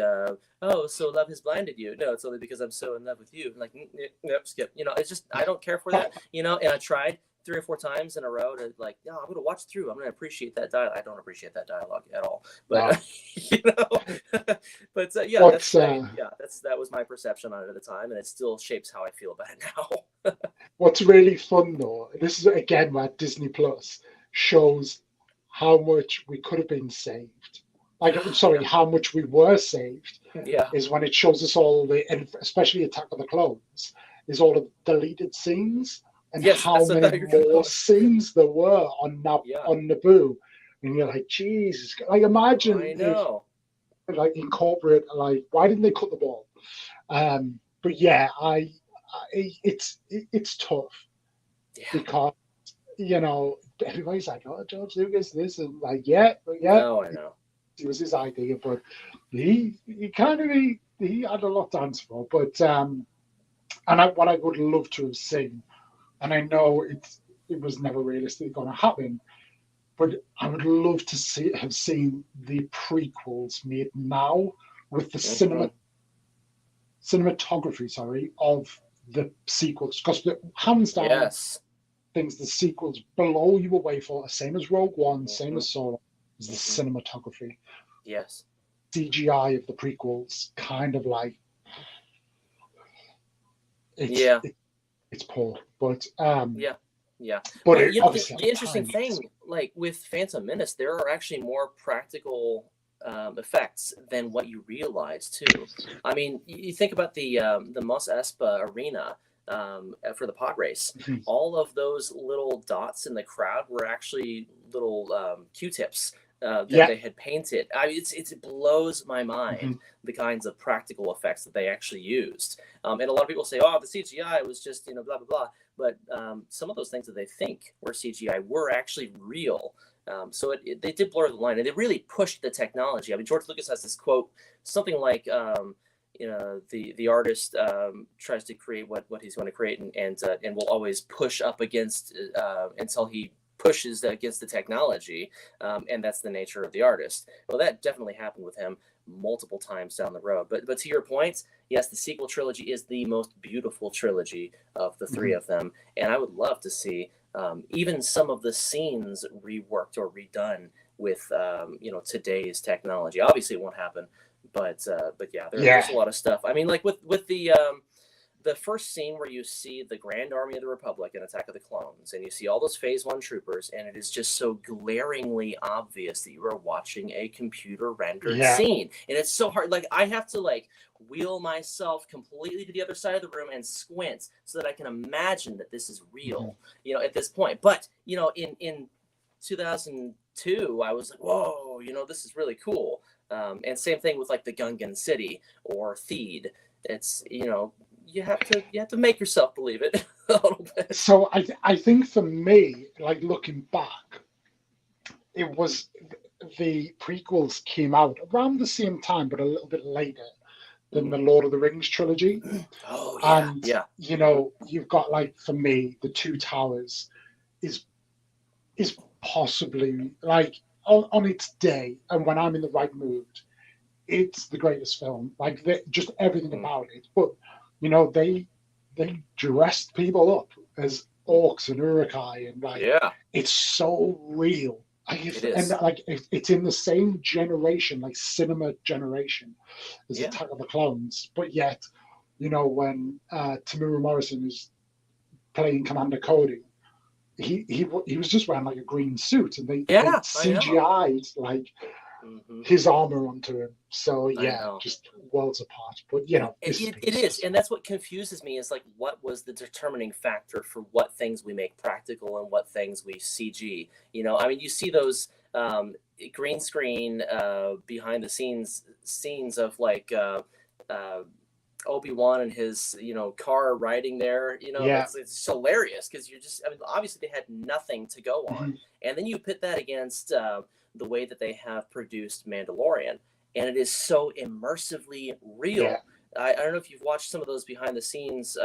C: oh, so love has blinded you. No, it's only because I'm so in love with you. Like, nope, skip. It's just, I don't care for that, and I tried 3 or 4 times in a row to like, no, I'm going to watch through. I'm going to appreciate that dialogue. I don't appreciate that dialogue at all,
B: No.
C: but, but yeah,
B: What's
C: that was my perception on it at the time. And it still shapes how I feel about it now.
B: what's really fun though, this is again where Disney Plus shows how much we could have been saved. Like, I'm sorry, how much we were saved
C: Yeah.
B: is when it shows us all the, and especially Attack of the Clones, is all the deleted scenes and
C: Yes,
B: how
C: that's what I
B: many
C: thought you were gonna
B: more
C: go.
B: scenes there were on
C: Yeah.
B: on Naboo. And you're like, Jesus, like imagine
C: I
B: if
C: know.
B: like incorporate, like, why didn't they cut the ball? But yeah, it's tough
C: Yeah.
B: because, everybody's like, oh, George Lucas, this, and like, yeah,
C: No, I know.
B: it was his idea, but he kind of he had a lot to answer for. But what I would love to have seen, and I know it was never realistically going to happen, but I would love to have seen the prequels made now with the
C: Mm-hmm.
B: cinematography, sorry, of the sequels, because hands down,
C: Yes.
B: things the sequels blow you away for, the same as Rogue One, same
C: Mm-hmm.
B: as Solo, is the cinematography.
C: Yes.
B: CGI of the prequels, kind of like it's
C: Yeah.
B: it's poor, but
C: Yeah. Yeah.
B: but
C: Well,
B: it obviously at
C: the
B: the
C: interesting
B: time,
C: thing, like with Phantom Menace, there are actually more practical effects than what you realize too. I mean, you think about the Mos Espa arena for the pod race. All of those little dots in the crowd were actually little Q-tips that
B: yeah,
C: they had painted. It blows my mind the kinds of practical effects that they actually used. And a lot of people say, "Oh, the CGI was just blah blah blah." But some of those things that they think were CGI were actually real. So they did blur the line, and it really pushed the technology. I mean, George Lucas has this quote, something like, the artist tries to create what he's going to create, and will always push up against until he pushes against the technology, and that's the nature of the artist. Well, that definitely happened with him multiple times down the road. But to your point, yes, the sequel trilogy is the most beautiful trilogy of the three of them, and I would love to see even some of the scenes reworked or redone with today's technology. Obviously, it won't happen, but yeah, there's a lot of stuff. I mean, like with the the first scene where you see the Grand Army of the Republic in Attack of the Clones, and you see all those Phase 1 troopers, and it is just so glaringly obvious that you are watching a computer rendered scene. And it's so hard. Like, I have to like wheel myself completely to the other side of the room and squint so that I can imagine that this is real, you know, at this point. But, you know, in 2002, I was like, whoa, you know, this is really cool. And same thing with like the Gungan City or Theed. It's, you know, you have to make yourself believe it a little bit.
B: So I think for me, like looking back, it was the prequels came out around the same time, but a little bit later than the Lord of the Rings trilogy.
C: Oh yeah,
B: and
C: yeah.
B: You know, you've got like, for me, the Two Towers is possibly like on its day, and when I'm in the right mood, it's the greatest film. Like just everything about it. But you know, they dressed people up as orcs and urukai, and like it's so real. Like
C: it is.
B: And like it's in the same generation, like cinema generation, as Attack of the Clones. But yet, you know, when Tamura Morrison is playing Commander Cody, he was just wearing like a green suit, and they CGI'd like his armor onto him. So just worlds apart. But you know,
C: it is, and that's what confuses me, is like, what was the determining factor for what things we make practical and what things we CG? You know, I mean, you see those green screen behind the scenes of like Obi-Wan and his, you know, car riding there, you know, it's hilarious because you're just, I mean, obviously they had nothing to go on. And then you put that against the way that they have produced Mandalorian, and it is so immersively real. I don't know if you've watched some of those behind the scenes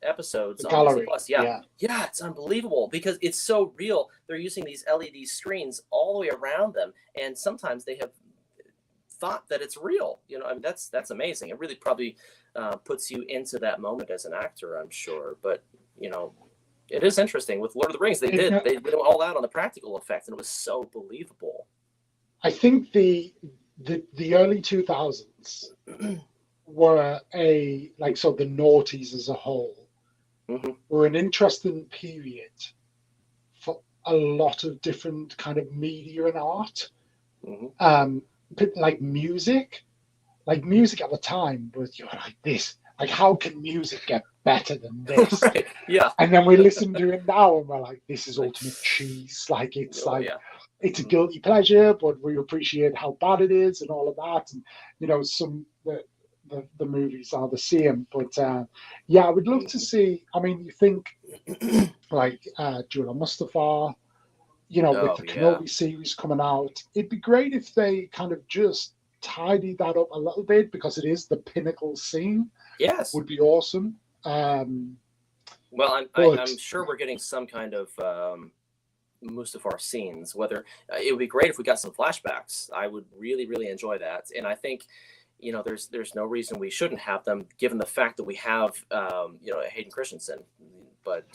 C: episodes on Disney Plus. Yeah, it's unbelievable because it's so real. They're using these LED screens all the way around them, and sometimes they have thought that it's real. You know, I mean, that's amazing. It really probably puts you into that moment as an actor, I'm sure. But you know, it is interesting with Lord of the Rings. They went all out on the practical effects, and it was so believable.
B: I think the early 2000s were the noughties as a whole were an interesting period for a lot of different kind of media and art. Like music at the time was, you're like, this, like, how can music get better than this?
C: Right. Yeah.
B: And then we listen to it now and we're like, this is ultimate cheese. Like, it's it's a guilty pleasure, but we appreciate how bad it is and all of that. And you know, the movies are the same. But I would love to see, I mean, you think like Jula Mustafa, you know, with the Kenobi series coming out, it'd be great if they kind of just tidy that up a little bit, because it is the pinnacle scene.
C: Yes,
B: would be awesome.
C: Well, I'm sure we're getting some kind of Mustafar scenes. Whether it would be great if we got some flashbacks. I would really, really enjoy that. And I think, you know, there's no reason we shouldn't have them, given the fact that we have you know, Hayden Christensen. But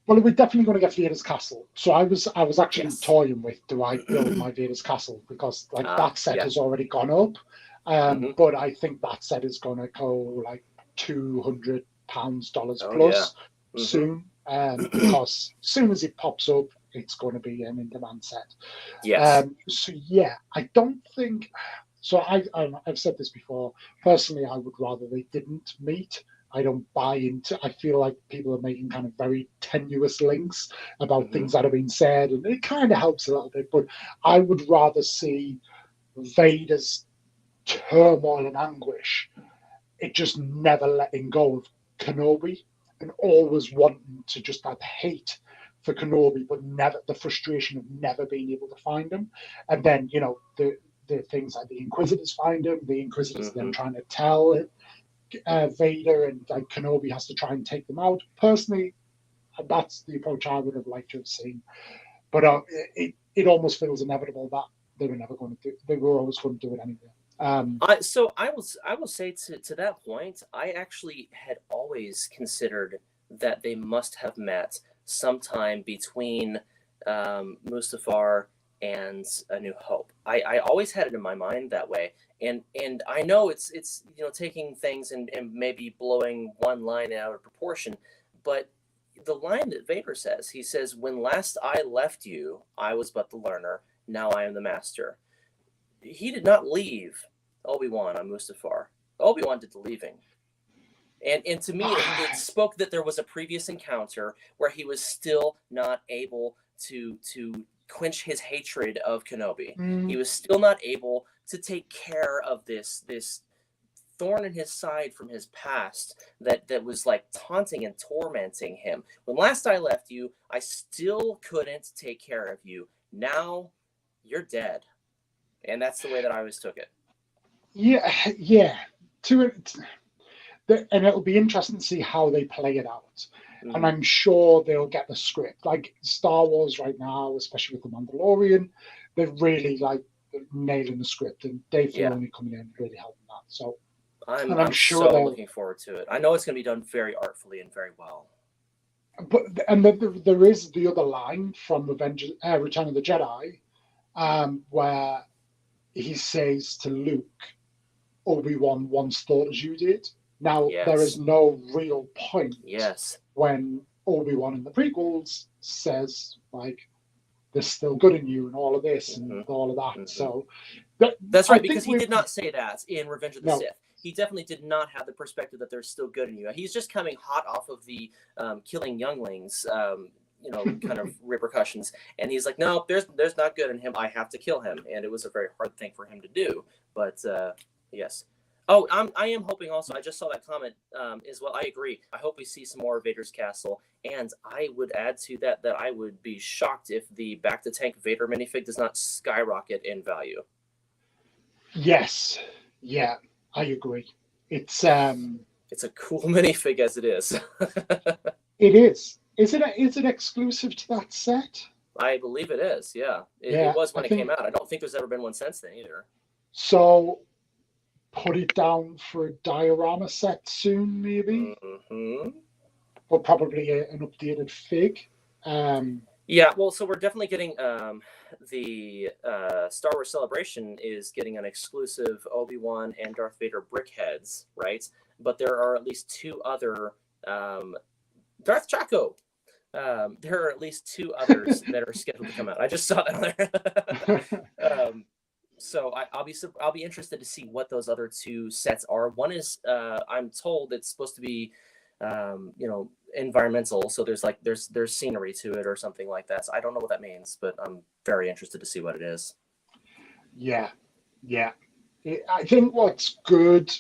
B: well, we're definitely going to get Vader's castle. So I was actually toying with, do I build my Vader's castle, because like that set has already gone up, but I think that set is going to go like $200 plus soon, because as soon as it pops up, it's going to be an in-demand set. So I don't think. So I've said this before. Personally, I would rather they didn't meet. I don't buy into. I feel like people are making kind of very tenuous links about things that have been said, and it kind of helps a little bit. But I would rather see Vader's turmoil and anguish, it just never letting go of Kenobi, and always wanting to just have hate for Kenobi, but never the frustration of never being able to find him. And then, you know, the things like the Inquisitors find him, the Inquisitors then trying to tell Vader, and like Kenobi has to try and take them out. Personally, that's the approach I would have liked to have seen. But it almost feels inevitable that they were never going to do. They were always going to do it anyway.
C: So I will say to that point, I actually had always considered that they must have met sometime between Mustafar and A New Hope. I always had it in my mind that way. And I know it's taking things and maybe blowing one line out of proportion, but the line that Vader says, he says, "When last I left you, I was but the learner. Now I am the master." He did not leave Obi-Wan on Mustafar. Obi-Wan did the leaving. And to me, it spoke that there was a previous encounter where he was still not able to quench his hatred of Kenobi. He was still not able to take care of this thorn in his side from his past that was like taunting and tormenting him. When last I left you, I still couldn't take care of you. Now you're dead. And that's the way that I always took it.
B: Yeah. And it'll be interesting to see how they play it out. And I'm sure they'll get the script. Like Star Wars right now, especially with The Mandalorian, they're really like nailing the script, and Dave Filoni coming in really helping that. So
C: I'm sure so looking forward to it. I know it's going to be done very artfully and very well.
B: But and then there is the other line from Return of the Jedi, where he says to Luke, "Obi-Wan once thought as you did." Now, there is no real point when Obi-Wan in the prequels says, like, there's still good in you and all of this and all of that. So
C: that's right, because he did not say that in Revenge of the Sith. He definitely did not have the perspective that there's still good in you. He's just coming hot off of the killing younglings, kind of repercussions. And he's like, no, there's not good in him. I have to kill him. And it was a very hard thing for him to do. But yes. Oh, I am hoping also, I just saw that comment as well. I agree. I hope we see some more of Vader's castle. And I would add to that I would be shocked if the Back to Tank Vader minifig does not skyrocket in value.
B: Yes. Yeah, I agree. It's a
C: cool minifig as it is.
B: It is. Is it exclusive to that set?
C: I believe it is, yeah. It was when it came out. I don't think there's ever been one since then either.
B: So put it down for a diorama set soon, maybe. But probably an updated fig.
C: Yeah, well, so we're definitely getting the Star Wars Celebration is getting an exclusive Obi-Wan and Darth Vader brickheads, right? But there are at least two other Darth Chaco. There are at least two others that are scheduled to come out. I just saw that on there. So I'll be interested to see what those other two sets are. One is I'm told it's supposed to be environmental, so there's scenery to it or something like that. So I don't know what that means, but I'm very interested to see what it is.
B: Yeah. I think what's good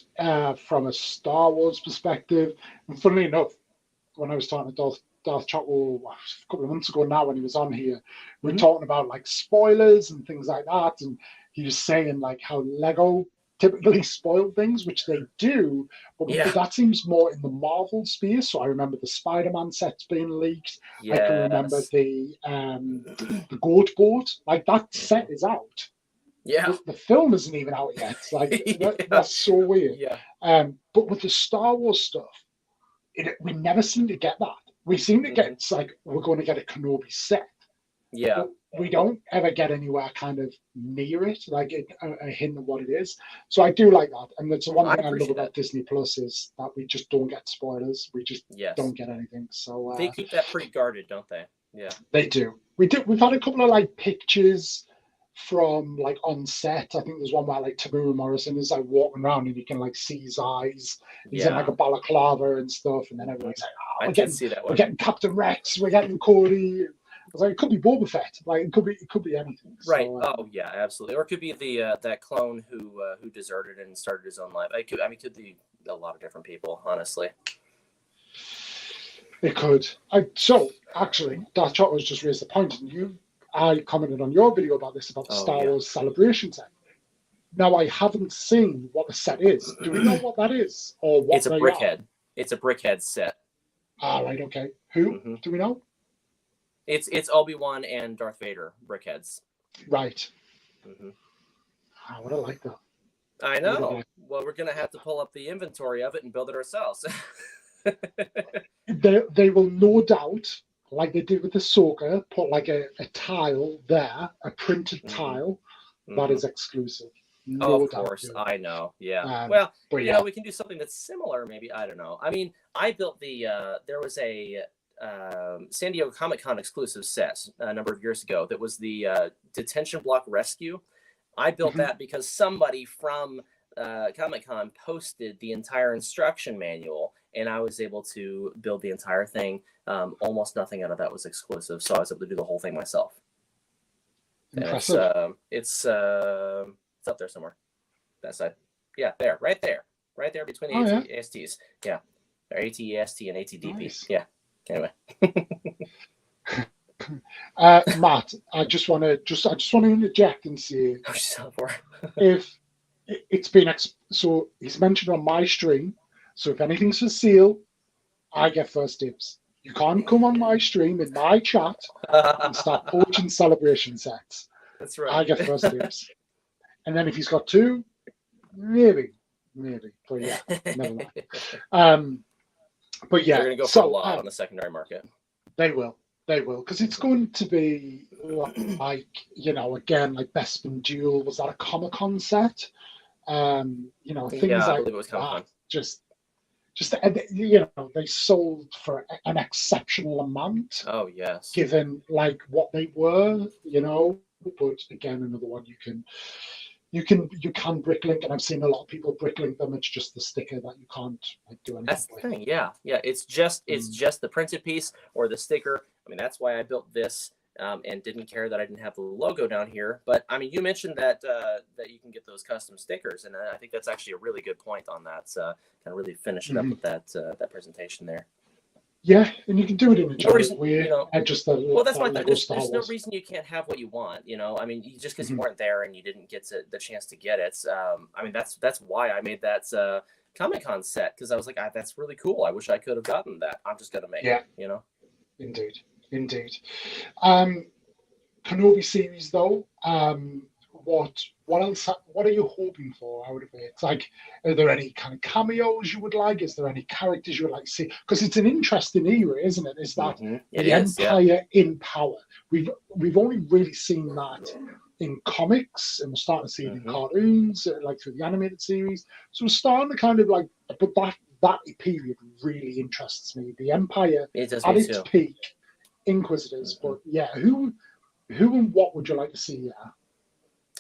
B: from a Star Wars perspective, and funnily enough, when I was talking to Darth Choco a couple of months ago now when he was on here, we were talking about like spoilers and things like that, and he was saying like how Lego typically spoil things, which they do, but that seems more in the Marvel space. So I remember the Spider-Man sets being leaked. I can remember the Goat Boat. Like that set is out.
C: Yeah.
B: The film isn't even out yet. Like that's so weird.
C: Yeah.
B: But with the Star Wars stuff, we never seem to get that. We seem to get it's like we're going to get a Kenobi set.
C: Yeah.
B: But we don't ever get anywhere kind of near it, like a hint of what it is. So I do like that. And that's the one thing I love about Disney Plus is that we just don't get spoilers. We just don't get anything. So
C: they keep that pretty guarded, don't they? Yeah.
B: They do. We've had a couple of like pictures from like on set. I think there's one where like Tamura Morrison is like walking around and you can like see his eyes. He's in like a balaclava and stuff, and then everyone's like, we're getting Captain Rex, we're getting Cody. I was like, it could be Boba Fett. Like it could be anything.
C: Right. So, yeah, absolutely. Or it could be the that clone who deserted and started his own life. It could be a lot of different people, honestly.
B: It could. So actually, Darth Choco's just raised the point, and I commented on your video about this, about the Star Wars Celebration set. Now, I haven't seen what the set is. Do we know what that is? Or what
C: it's a brickhead. It's a brickhead set.
B: Right, okay. Who? Do we know?
C: It's Obi-Wan and Darth Vader brickheads.
B: Right. I would have liked that.
C: I know. Well, we're going to have to pull up the inventory of it and build it ourselves.
B: They will no doubt, like they did with the Ahsoka, put like a tile there, a printed tile, that is exclusive.
C: Oh,
B: No
C: of
B: doubt.
C: course, I know. Yeah.
B: Um,
C: Well,
B: but
C: you
B: yeah.
C: know, we can do something that's similar, maybe. I don't know. I mean, I built the. There was a San Diego Comic Con exclusive set a number of years ago. That was the Detention Block Rescue. I built
B: Mhm.
C: that because somebody from Comic Con posted the entire instruction manual, and I was able to build the entire thing. Almost nothing out of that was exclusive, so I was able to do the whole thing myself. And
B: Impressive.
C: it's up there somewhere. That side. Yeah, there, right there. Right there between
B: Oh
C: the
B: yeah.
C: ATSTs. Yeah. Or ATEST and ATDP.
B: Nice.
C: Yeah. Anyway.
B: Matt, I just want to interject and say
C: How's yourself for?
B: if it's been so he's mentioned on my stream. So if anything's for sale, I get first dibs. You can't come on my stream in my chat and start poaching celebration sets.
C: That's right.
B: I get first dibs. And then if he's got two, maybe. But yeah, never mind. But yeah,
C: They're going to go for a lot on the secondary market.
B: They will, because it's going to be like, again, like Bespin Duel. Was that a Comic-Con set? Things
C: Yeah, I
B: like
C: believe it was Comic-Con.
B: Just they sold for an exceptional amount.
C: Oh yes.
B: Given like what they were, But again, another one you can bricklink, and I've seen a lot of people bricklink them. It's just the sticker that you can't do anything
C: That's the
B: with.
C: thing. Yeah. It's just the printed piece or the sticker. I mean, that's why I built this. And didn't care that I didn't have the logo down here. But I mean, you mentioned that that you can get those custom stickers, and I think that's actually a really good point on that. Kind of really finish it up with that presentation there.
B: Yeah, and you can do it in a generic way.
C: Well, that's my thing. There's no reason you can't have what you want. I mean, just because you weren't there and you didn't get the chance to get it. I mean, that's why I made that Comic-Con set, because I was like, that's really cool. I wish I could have gotten that. I'm just gonna make it.
B: Indeed. Kenobi series though, what else? What are you hoping for out of it? It's like, are there any kind of cameos you would like? Is there any characters you would like to see? Because it's an interesting era, isn't it? Is that the Empire in power? We've only really seen that in comics, and we're starting to see it in cartoons, like through the animated series. So we're starting to kind of like, but that period really interests me. The Empire at its peak. Inquisitors, but yeah, who and what would you like to see there?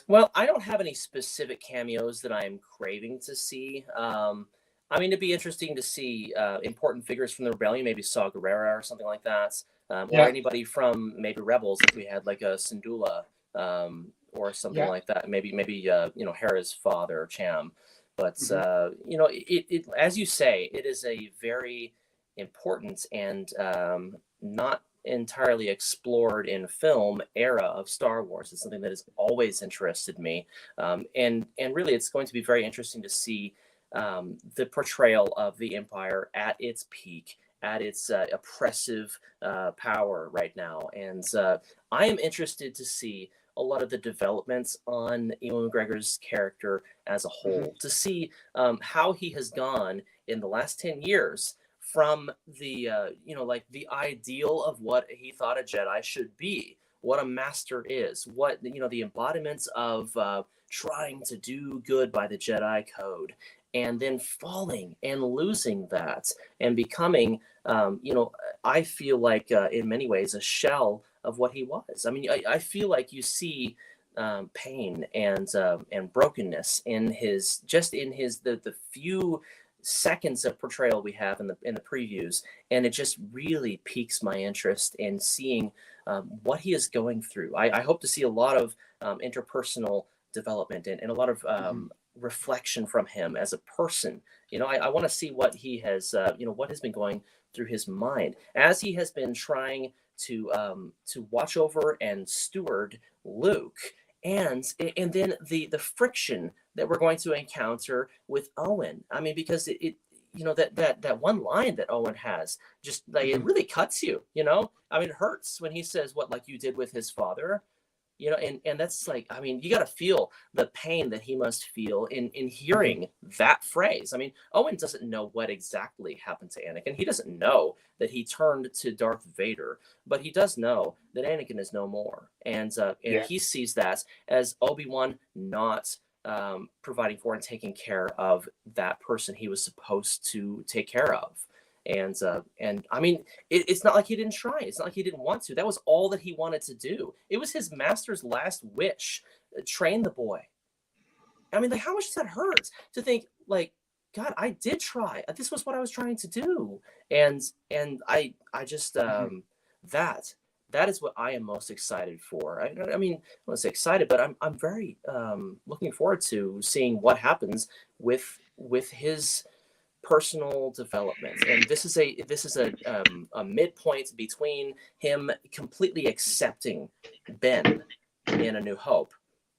C: Well, I don't have any specific cameos that I'm craving to see. I mean, it'd be interesting to see important figures from the Rebellion, maybe Saw Gerrera or something like that, or anybody from maybe Rebels if we had like a Syndulla or something like that. Maybe Hera's father, Cham. But it as you say, it is a very important and not entirely explored in film era of Star Wars. It's something that has always interested me, and really it's going to be very interesting to see the portrayal of the Empire at its peak, at its oppressive power right now. And I am interested to see a lot of the developments on Ewan McGregor's character as a whole, to see how he has gone in the last 10 years from the like the ideal of what he thought a Jedi should be, what a master is, what the embodiments of trying to do good by the Jedi code, and then falling and losing that and becoming I feel like in many ways a shell of what he was. I mean, I feel like you see pain and brokenness in the few seconds of portrayal we have in the previews, and it just really piques my interest in seeing what he is going through. I hope to see a lot of interpersonal development and a lot of reflection from him as a person. I want to see what he has what has been going through his mind as he has been trying to watch over and steward Luke, and then the friction that we're going to encounter with Owen. I mean, because it that one line that Owen has, just like it really cuts you. I mean, it hurts when he says, "What, like you did with his father?" you know, and that's like, I mean, you got to feel the pain that he must feel in hearing that phrase. I mean, Owen doesn't know what exactly happened to Anakin. He doesn't know that he turned to Darth Vader, but he does know that Anakin is no more. And he sees that as Obi-Wan not providing for and taking care of that person he was supposed to take care of. And I mean, it's not like he didn't try. It's not like he didn't want to. That was all that he wanted to do. It was his master's last wish. Train the boy. I mean, like, how much does that hurt to think, like, God, I did try. This was what I was trying to do. And I just that is what I am most excited for. I mean, I want to say excited, but I'm very looking forward to seeing what happens with his personal development. And this is a midpoint between him completely accepting Ben in A New Hope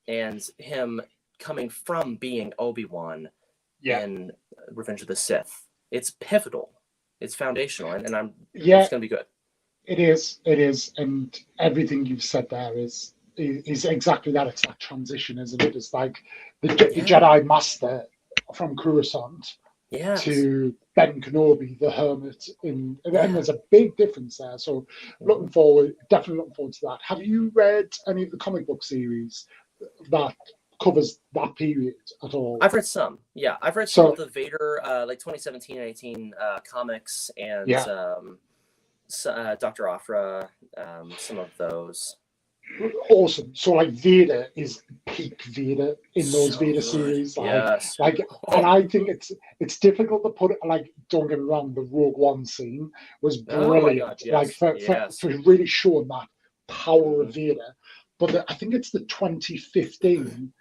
C: and him coming from being Obi-Wan in Revenge of the Sith. It's pivotal. It's foundational, and it's going to be good.
B: It is, and everything you've said there is exactly that. It's that transition, isn't it? It's like the Jedi Master from Coruscant to Ben Kenobi, the hermit, and there's a big difference there. So definitely looking forward to that. Have you read any of the comic book series that covers that period at all?
C: I've read some. Yeah, I've read some of the Vader, like 2017 and 18 comics, and Dr. Aphra, some of those.
B: Awesome. So like Vader is peak Vader in those Vader series. And I think it's difficult to put it, like, don't get me wrong, the Rogue One scene was brilliant. For really showing that power of Vader. But I think it's the 2015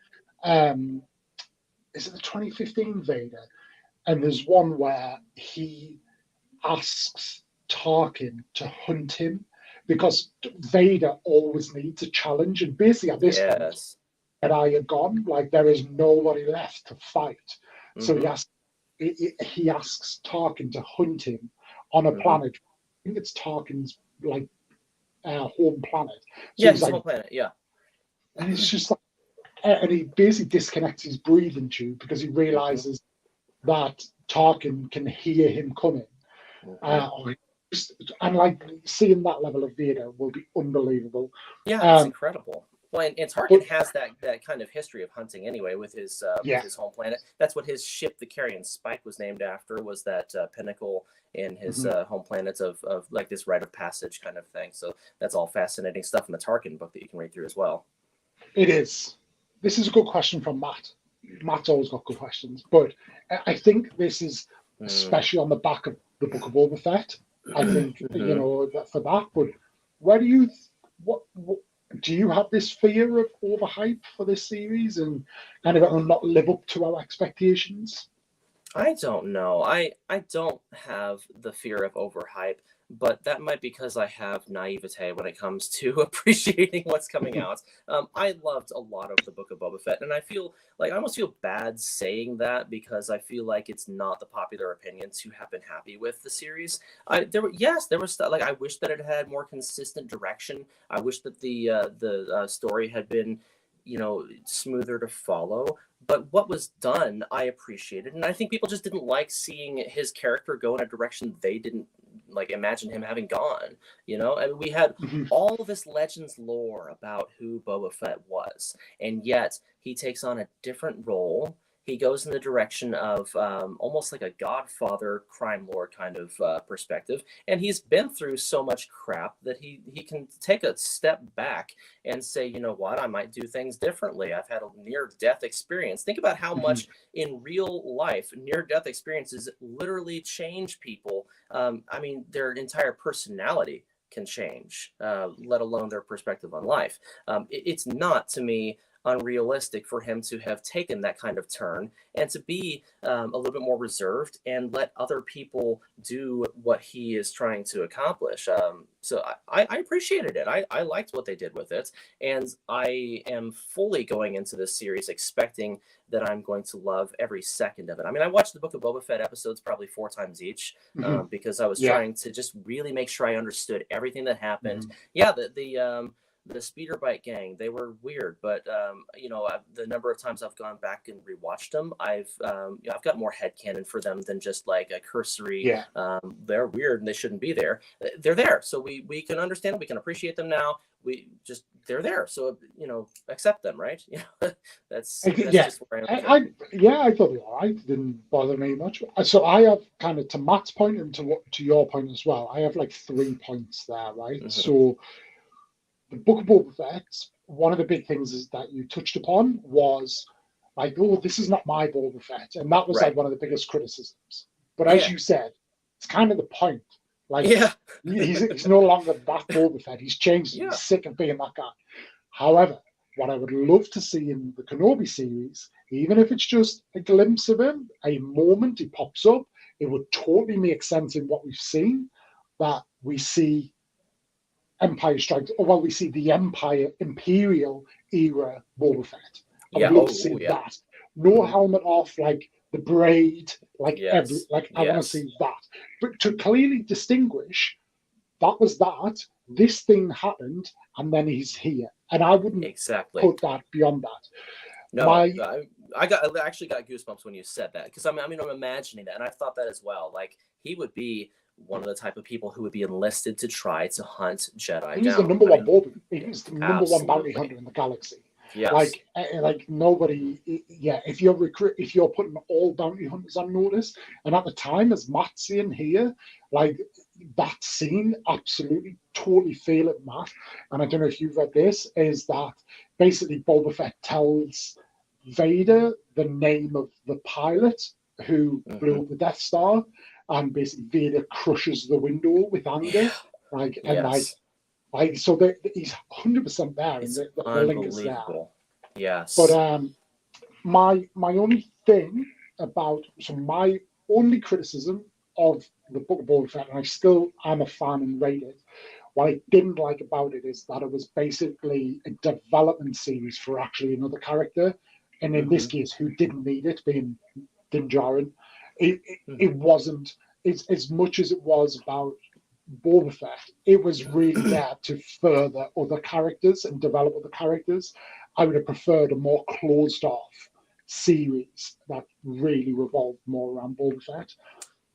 B: is it the 2015 Vader? And there's one where he asks Tarkin to hunt him, because Vader always needs a challenge, and basically at this point, Jedi are gone. Like, there is nobody left to fight. So he asks Tarkin to hunt him on a planet. I think it's Tarkin's like home planet. So
C: his home planet. Yeah,
B: and it's just like, and he basically disconnects his breathing tube because he realizes that Tarkin can hear him coming. And like, seeing that level of Vader will be unbelievable.
C: Yeah, it's incredible. Well, and Tarkin has that kind of history of hunting anyway with his home planet. That's what his ship, the Carrion Spike, was named after, was that pinnacle in his home planets of like this rite of passage kind of thing. So that's all fascinating stuff in the Tarkin book that you can read through as well.
B: It is. This is a good question from Matt. Matt's always got good questions, but I think this is especially on the back of the Book of Boba Fett. I think you know for that. But where do you do you have this fear of overhype for this series and kind of it'll not live up to our expectations?
C: I don't know. I don't have the fear of overhype, but that might be because I have naivete when it comes to appreciating what's coming out. I loved a lot of the Book of Boba Fett, and I feel like I almost feel bad saying that because I feel like it's not the popular opinion to have been happy with the series. There was stuff, like, I wish that it had more consistent direction. I wish that the story had been, you know, smoother to follow. But what was done, I appreciated, and I think people just didn't like seeing his character go in a direction they didn't like imagine him having gone. You know, and we had all this Legends lore about who Boba Fett was, and yet he takes on a different role. He goes in the direction of almost like a Godfather crime lord kind of perspective. And he's been through so much crap that he can take a step back and say, you know what, I might do things differently. I've had a near-death experience. Think about how much in real life near-death experiences literally change people. I mean, their entire personality can change, let alone their perspective on life. It's not, to me, unrealistic for him to have taken that kind of turn and to be a little bit more reserved and let other people do what he is trying to accomplish. So I appreciated it. I liked what they did with it. And I am fully going into this series expecting that I'm going to love every second of it. I mean, I watched the Book of Boba Fett episodes probably 4 times each because I was trying to just really make sure I understood everything that happened. Yeah, the the speeder bike gang, they were weird, but you know, the number of times I've gone back and rewatched them, you know, I've got more headcanon for them than just like a cursory.
B: Yeah.
C: They're weird and they shouldn't be there. They're there, so we can understand them, we can appreciate them now. They're there, so you know, accept them, right? You know, that's
B: Yeah,
C: just where
B: I thought they were all right. It didn't bother me much. So I have kind of, to Matt's point and to your point as well, I have like 3 points there, right?
C: Mm-hmm.
B: So the Book of Boba Fett, one of the big things is that you touched upon was like, oh, this is not my Boba Fett, and that was
C: Right.
B: like one of the biggest criticisms. But as you said, it's kind of the point. Like, he's no longer that Boba Fett. He's changed.
C: Yeah.
B: He's sick of being that guy. However, what I would love to see in the Kenobi series, even if it's just a glimpse of him, a moment he pops up, it would totally make sense in what we've seen, that we see Empire Strikes, or well, we see the Imperial era Boba Fett. I would love to see that. No helmet off, like the braid, like I want to see that. But to clearly distinguish, that was that, this thing happened, and then he's here. And I wouldn't put that beyond that.
C: No, I actually got goosebumps when you said that, because I'm imagining that, and I thought that as well. Like, he would be one of the type of people who would be enlisted to try to hunt Jedi.
B: He's the number one Boba. He's the number one bounty hunter in the galaxy.
C: Yes.
B: Like nobody. Yeah, if you're putting all bounty hunters on notice, and at the time, as Matt's saying here, like that scene, absolutely, totally feel it, Matt. And I don't know if you've read this, is that basically Boba Fett tells Vader the name of the pilot who blew up the Death Star, and basically Vader crushes the window with anger, so he's 100% there, and the link is there.
C: Yes.
B: But my only thing about, so my only criticism of the Book of Boba Fett, and I still am a fan and rate it, what I didn't like about it is that it was basically a development series for actually another character, and in this case, who didn't need it, being Din Djarin. It wasn't, as much as it was about Boba Fett, it was really there to further other characters and develop other characters. I would have preferred a more closed off series that really revolved more around Boba Fett.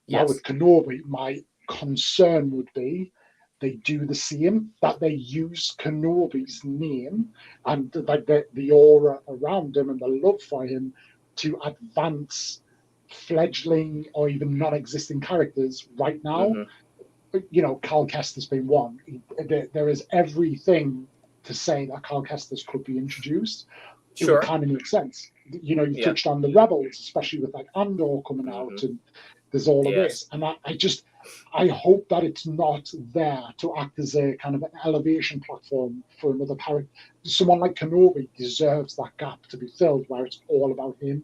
B: Now with Kenobi, my concern would be they do the same, that they use Kenobi's name and like the aura around him and the love for him to advance fledgling or even non-existing characters right now. You know, Cal Kestis being one. There is everything to say that Cal Kestis could be introduced. It would kind of make sense. You know, you touched on the Rebels, especially with like Andor coming out, and there's all of this. And I hope that it's not there to act as a kind of an elevation platform for another character. Someone like Kenobi deserves that gap to be filled, where it's all about him.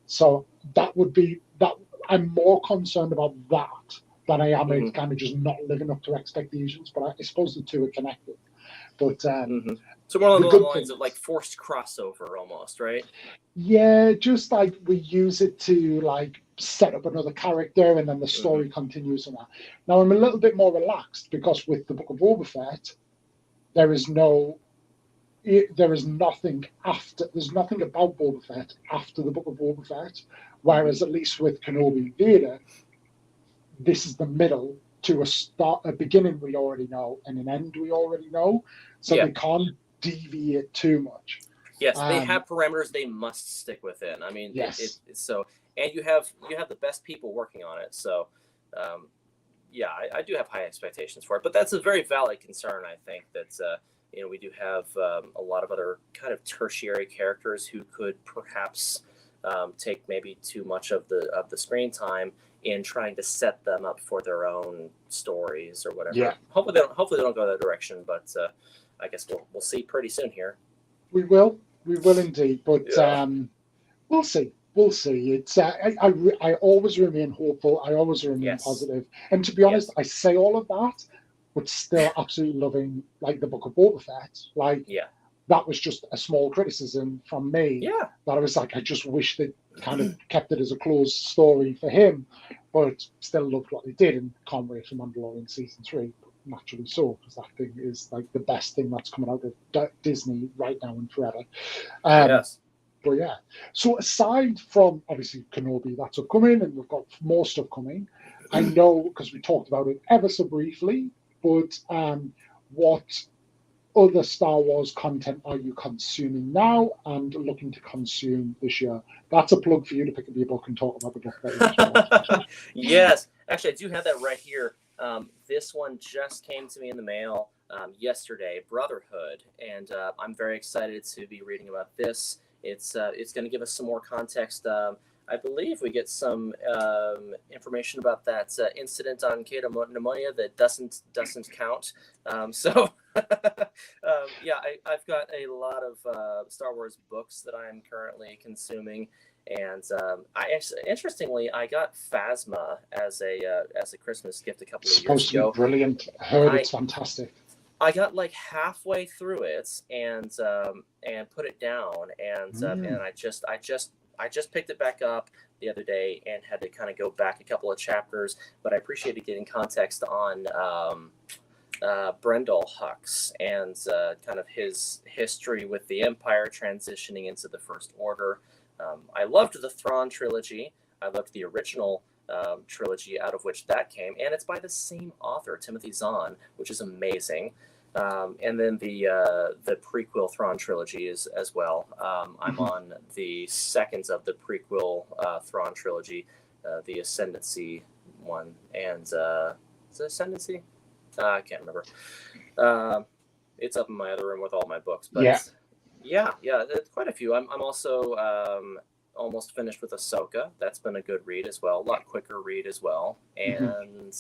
B: So that would be that. I'm more concerned about that than I am it kind of just not living up to expectations. But I suppose the two are connected. But
C: so one of the lines of like forced crossover almost, right?
B: Yeah, just like we use it to like set up another character and then the story continues on that. Now I'm a little bit more relaxed because with the Book of Boba Fett, there's nothing about Boba Fett after the Book of Boba Fett. Whereas at least with Kenobi Vader, this is the middle to a beginning we already know and an end we already know. So they can't deviate too much.
C: Yes, they have parameters they must stick within. I mean, so, and you have the best people working on it. So, I do have high expectations for it. But that's a very valid concern. I think that we do have a lot of other kind of tertiary characters who could perhaps take maybe too much of the screen time in trying to set them up for their own stories or whatever.
B: Yeah.
C: Hopefully they don't go that direction. But I guess we'll see pretty soon here.
B: We will indeed, but we'll see. It's I always remain hopeful. I always remain positive. And to be honest, I say all of that, but still absolutely loving like the Book of Boba Fett. That was just a small criticism from me.
C: Yeah.
B: That I was like, I just wish they kind of kept it as a closed story for him, but still loved what they did and can't wait for Mandalorian season 3. naturally so, because that thing is like the best thing that's coming out of Disney right now and forever.
C: Yes.
B: But yeah, so aside from obviously Kenobi, that's upcoming, and we've got more stuff coming. I know because we talked about it ever so briefly, but what other Star Wars content are you consuming now and looking to consume this year? That's a plug for you to pick up your book and talk about the book that you just bought.
C: Yes, actually, I do have that right here. This one just came to me in the mail yesterday, Brotherhood, and I'm very excited to be reading about this. It's going to give us some more context. I believe we get some information about that incident on Kenobi that doesn't count. So yeah, I've got a lot of Star Wars books that I'm currently consuming, and I actually, interestingly, I got Phasma as a Christmas gift a couple of years ago.
B: Brilliant. I heard it's fantastic.
C: I got like halfway through it and put it down, and I just picked it back up the other day and had to kind of go back a couple of chapters, but I appreciated getting context on Brendel Hux and kind of his history with the Empire transitioning into the First Order. I loved the Thrawn trilogy. I loved the original trilogy out of which that came, and it's by the same author, Timothy Zahn, which is amazing. And then the prequel Thrawn trilogy is as well. I'm on the second of the prequel Thrawn trilogy, the Ascendancy one, and is it Ascendancy? I can't remember. It's up in my other room with all my books, but yeah, there's quite a few. I'm also almost finished with Ahsoka. That's been a good read as well, a lot quicker read as well, and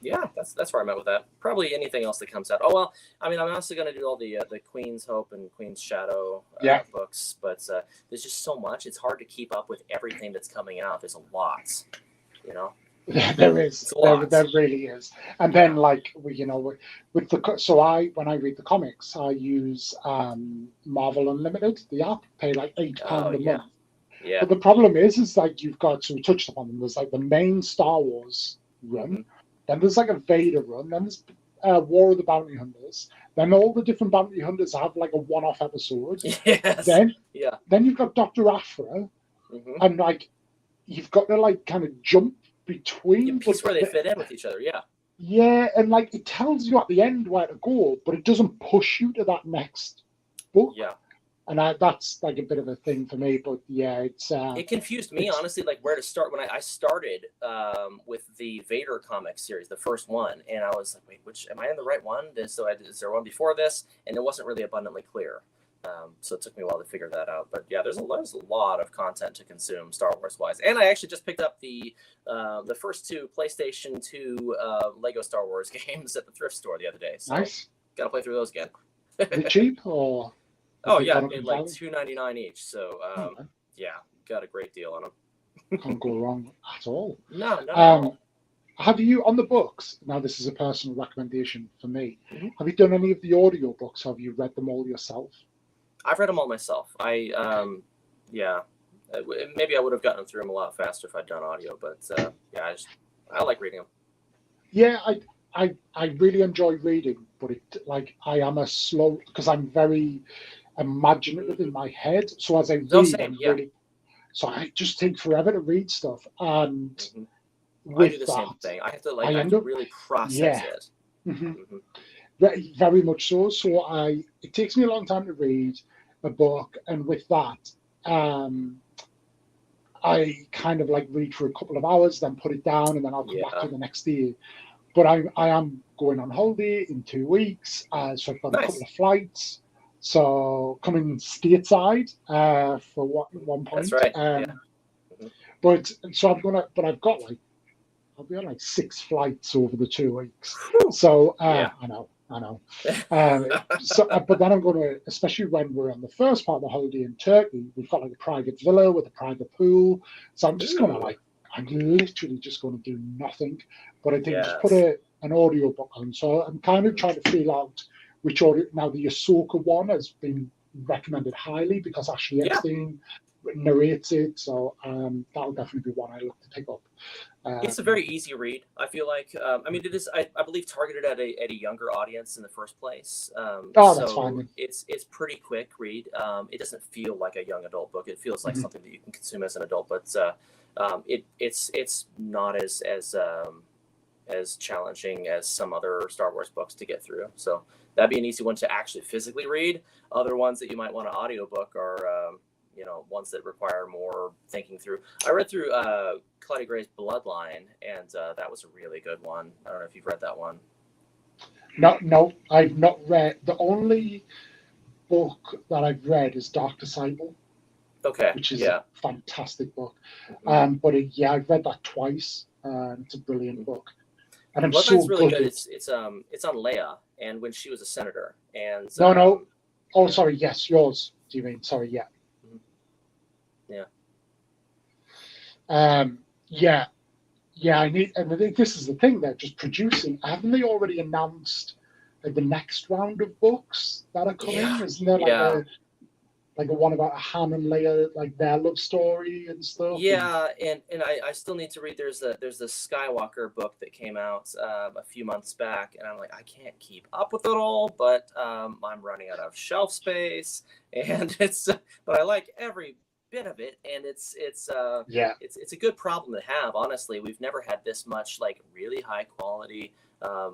C: yeah, that's where I'm at with that. Probably anything else that comes out. Oh well, I mean, I'm also going to do all the Queen's Hope and Queen's Shadow books, but there's just so much. It's hard to keep up with everything that's coming out. There's a lot, you know.
B: There is. There really is. And then, like, with the when I read the comics, I use Marvel Unlimited, the app. Pay like £8 a month.
C: Yeah.
B: But the problem is like you've got, so we touched upon them. There's like the main Star Wars run, then there's like a Vader run, then there's War of the Bounty Hunters. Then all the different bounty hunters have like a one-off episode.
C: Yes.
B: Then you've got Dr. Aphra, and like you've got to like kind of jump between
C: where they fit in with each other.
B: And like it tells you at the end where to go, but it doesn't push you to that next book. And that's like a bit of a thing for me, but it's
C: it confused me honestly, like where to start. When I started with the Vader comic series, the first one, and I was like, wait, which am I in the right one? Is there one before this? And it wasn't really abundantly clear. So it took me a while to figure that out. But yeah, there's a lot of content to consume Star Wars wise. And I actually just picked up the first two PlayStation 2 Lego Star Wars games at the thrift store the other day. So
B: nice.
C: Got to play through those again.
B: Are they cheap or?
C: Oh yeah, like $2.99 each. So yeah, got a great deal on them.
B: Can't go wrong at all.
C: No.
B: Have you, on the books, now this is a personal recommendation for me, have you done any of the audio books? Have you read them all yourself?
C: I've read them all myself. Maybe I would have gotten through them a lot faster if I'd done audio, but I like reading them.
B: Yeah, I really enjoy reading, but I am a slow, because I'm very imaginative in my head. So as I read, so I just take forever to read stuff, and
C: I do the same thing. I have to really process it.
B: Very, very much so. So it takes me a long time to read a book, and with that, I kind of like read for a couple of hours, then put it down, and then I'll come back to the next day. But I am going on holiday in 2 weeks, so I've got a couple of flights. So coming stateside for one point.
C: That's right.
B: But so I've got I'll be on like 6 flights over the 2 weeks. So I know. But then I'm going to, especially when we're on the first part of the holiday in Turkey, we've got like a private villa with a private pool. So I'm just going to I'm literally just going to do nothing. But I think just put an audio book on. So I'm kind of trying to feel out which audio. Now the Ahsoka one has been recommended highly because Ashley Epstein narrates it. So that'll definitely be one I look to pick up.
C: It's a very easy read. I feel like. I mean, it is. I believe targeted at a younger audience in the first place.
B: Oh, that's
C: So
B: fine then.
C: it's pretty quick read. It doesn't feel like a young adult book. It feels like
B: Mhm.
C: something that you can consume as an adult. But it's not as challenging as some other Star Wars books to get through. So that'd be an easy one to actually physically read. Other ones that you might want to audiobook are ones that require more thinking through. I read through Claudia Gray's Bloodline, and that was a really good one. I don't know if you've read that one.
B: No, I've not read. The only book that I've read is Dark Disciple,
C: Okay,
B: which is
C: yeah.
B: a fantastic book. But I've read that twice. It's a brilliant book, and I'm so
C: Bloodline's really
B: good.
C: good. It's on Leia, and when she was a senator, and
B: No. Oh, sorry. Yes, yours. Do you mean? Sorry. Yeah.
C: Yeah.
B: I need, and I think this is the thing. They're just producing. Haven't they already announced the next round of books that are coming?
C: Yeah.
B: Isn't there like a one about Han and Leia, like their love story and stuff?
C: Yeah, and I still need to read. There's the Skywalker book that came out a few months back, and I'm like, I can't keep up with it all, but I'm running out of shelf space, and but I like every bit of it, and it's a good problem to have. Honestly, we've never had this much like really high quality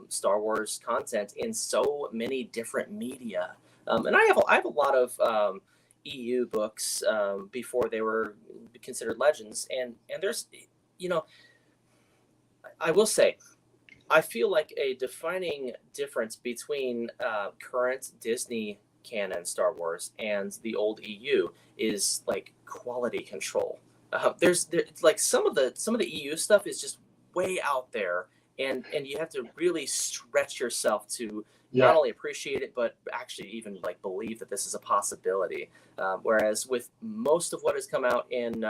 C: Star Wars content in so many different media, and I have a lot of EU books before they were considered legends, and there's I will say I feel like a defining difference between current Disney canon Star Wars and the old EU is like quality control. There's like some of the EU stuff is just way out there, and you have to really stretch yourself to not only appreciate it but actually even like believe that this is a possibility. Whereas with most of what has come out in